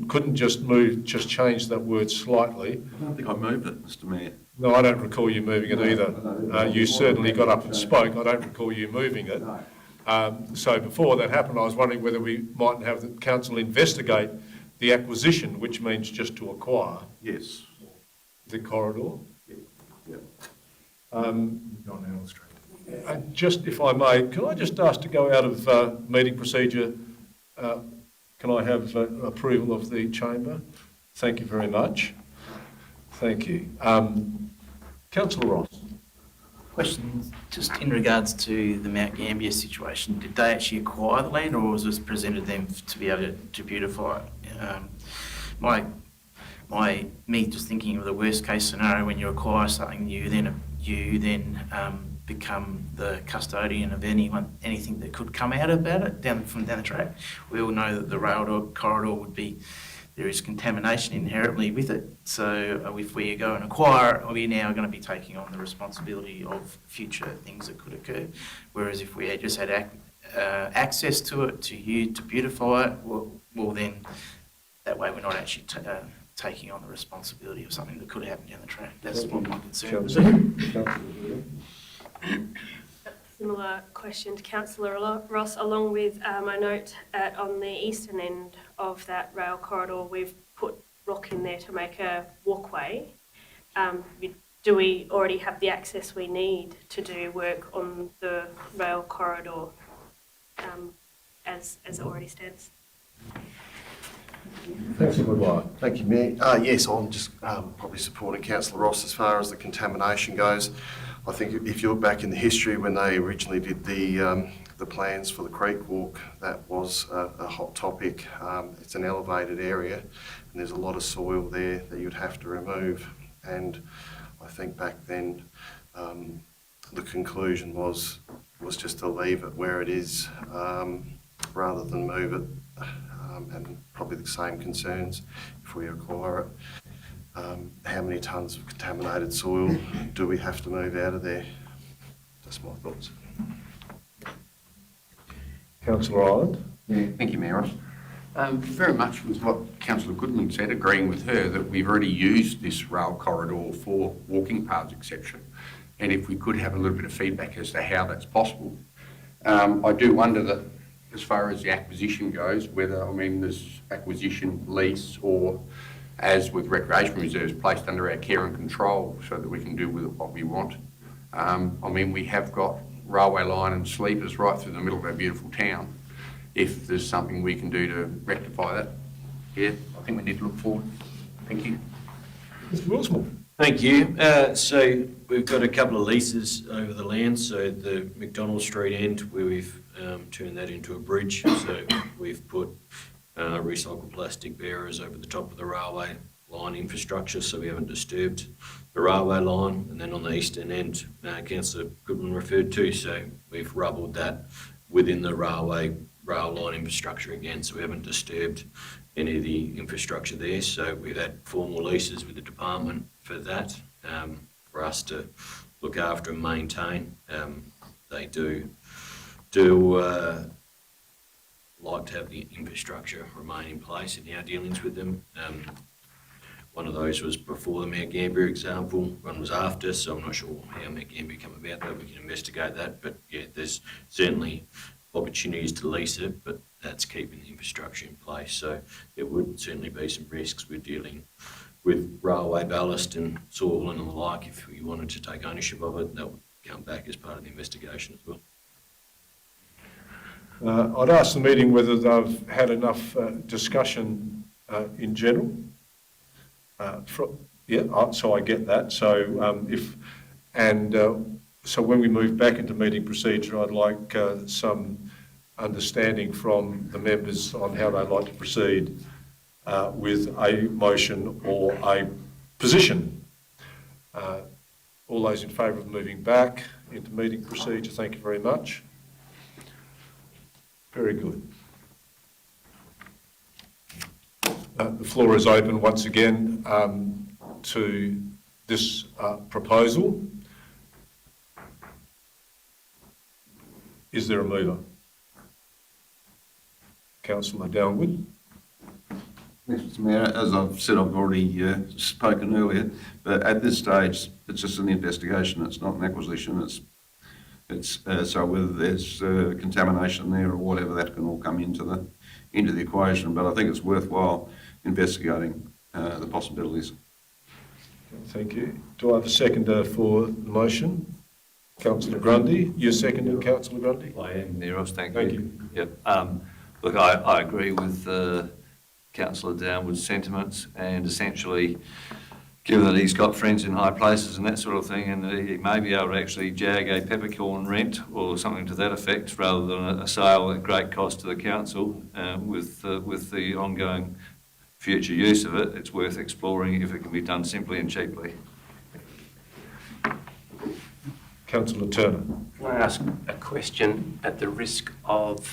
couldn't just change that word slightly. I don't think I moved it, Mr Mayor. No, I don't recall you moving it either. You certainly got up and spoke. I don't recall you moving it. So before that happened, I was wondering whether we might have the council investigate the acquisition, which means just to acquire Yes. the corridor. Yep. Just, if I may, can I just ask to go out of meeting procedure? Can I have approval of the chamber? Thank you very much. Thank you. Councillor Ross. Question just in regards to the Mount Gambier situation. Did they actually acquire the land, or was this presented to them to be able to beautify it? Me just thinking of the worst case scenario when you acquire something, you then become the custodian of anything that could come out about it down the track. We all know that the rail corridor there is contamination inherently with it. So if we go and acquire it, we're now going to be taking on the responsibility of future things that could occur. Whereas if we had just had access to it, to beautify it, well then, that way we're not actually taking on the responsibility of something that could happen down the track. That's what my concern was. Similar question to Councillor Ross, along with my note on the eastern end of that rail corridor, we've put rock in there to make a walkway. Do we already have the access we need to do work on the rail corridor as it already stands? Thank you, Mayor. Yes, I'm just probably supporting Councillor Ross as far as the contamination goes. I think if you look back in the history when they originally did the plans for the Creek Walk, that was a hot topic. It's an elevated area and there's a lot of soil there that you'd have to remove. And I think back then the conclusion was just to leave it where it is rather than move it. And probably the same concerns if we acquire it. How many tonnes of contaminated soil do we have to move out of there? That's my thoughts. Councillor Ireland. Yeah, thank you, Mayor Ross. Very much with what Councillor Goodman said, agreeing with her that we've already used this rail corridor for walking paths, etc. And if we could have a little bit of feedback as to how that's possible. I do wonder that as far as the acquisition goes, whether, there's acquisition, lease, or as with recreation reserves, placed under our care and control so that we can do with it what we want. We have got railway line and sleepers right through the middle of our beautiful town. If there's something we can do to rectify that, yeah, I think we need to look forward. Thank you. Mr Wilsmore. Thank you. So we've got a couple of leases over the land. So the McDonald Street end, where we've turned that into a bridge. So we've put recycled plastic bearers over the top of the railway line infrastructure, so we haven't disturbed the railway line. And then on the eastern end, Councillor Goodman referred to, so we've rubbled that within the rail line infrastructure again, so we haven't disturbed any of the infrastructure there. So we've had formal leases with the department for that, for us to look after and maintain. They do like to have the infrastructure remain in place in our dealings with them. One of those was before the Mount Gambier example, one was after, so I'm not sure how Mount Gambier come about that. We can investigate that, but yeah, there's certainly opportunities to lease it, but that's keeping the infrastructure in place. So there would certainly be some risks with dealing with railway ballast and soil and the like. If we wanted to take ownership of it, that would come back as part of the investigation as well. I'd ask the meeting whether they've had enough discussion in general. So I get that. So so when we move back into meeting procedure, I'd like some understanding from the members on how they'd like to proceed with a motion or a position. All those in favour of moving back into meeting procedure, thank you very much. Very good. The floor is open once again to this proposal. Is there a mover? Councillor Downwood. Thanks, Mr Mayor. As I've said, I've already spoken earlier, but at this stage, it's just an investigation. It's not an acquisition. It's so whether there's contamination there or whatever, that can all come into the equation. But I think it's worthwhile investigating the possibilities. Thank you. Do I have a seconder for the motion? Councillor Grundy. You're seconding, Councillor Grundy? I am there, Ross, thank Thank you. Yep. Look, I agree with Councillor Downwood's sentiments, and essentially, given that he's got friends in high places and that sort of thing, and he may be able to actually jag a peppercorn rent or something to that effect, rather than a sale at great cost to the council, with the ongoing future use of it, it's worth exploring if it can be done simply and cheaply. Councillor Turner. Can I ask a question at the risk of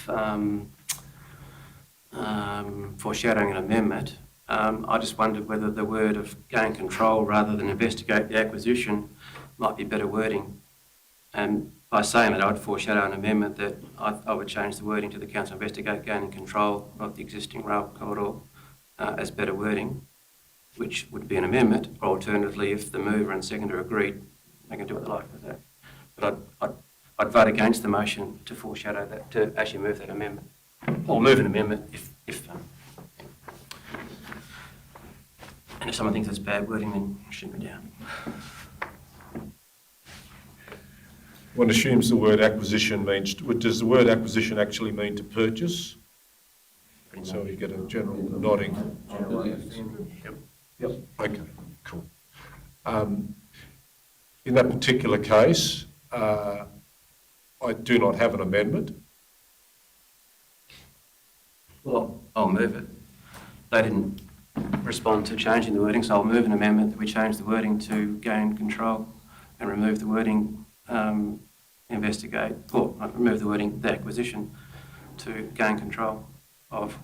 foreshadowing an amendment? I just wondered whether the word of gain control rather than investigate the acquisition might be better wording. And by saying that, I'd foreshadow an amendment that I would change the wording to the council investigate gain and control of the existing rail corridor as better wording, which would be an amendment, or alternatively, if the mover and seconder agreed, they can do what they like with that. But I'd vote against the motion to foreshadow that, to actually move that amendment, or move an amendment if and if someone thinks it's bad wording, then shoot me down. One assumes the word acquisition means, does the word acquisition actually mean to purchase? So you get a general nodding. Yep. Okay, cool. In that particular case, I do not have an amendment. Well, I'll move it. They didn't respond to changing the wording, so I'll move an amendment that we change the wording to gain control and remove the wording investigate, or remove the wording the acquisition to gain control of.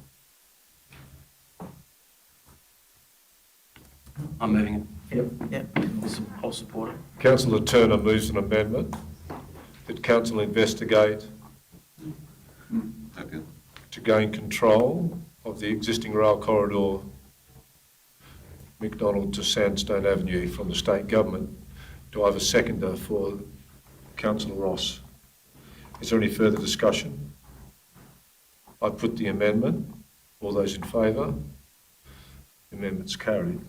I'm moving it. Yep. I'll support it. Councillor Turner moves an amendment that council investigate Okay. to gain control of the existing rail corridor, McDonald to Sandstone Avenue, from the state government. Do I have a seconder for Councillor Ross? Is there any further discussion? I put the amendment. All those in favour? The amendment's carried.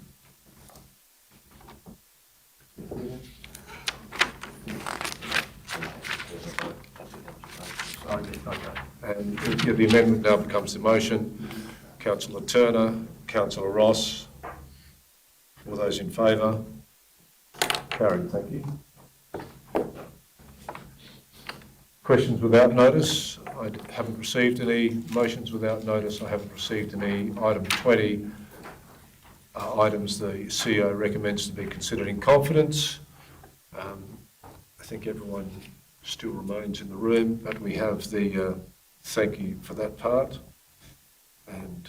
And the amendment now becomes the motion. Councillor Turner, Councillor Ross, all those in favour? Carried, thank you. Questions without notice? I haven't received any motions without notice. I haven't received any. Item 20, items the CEO recommends to be considered in confidence. I think everyone still remains in the room, but we have the thank you for that part. And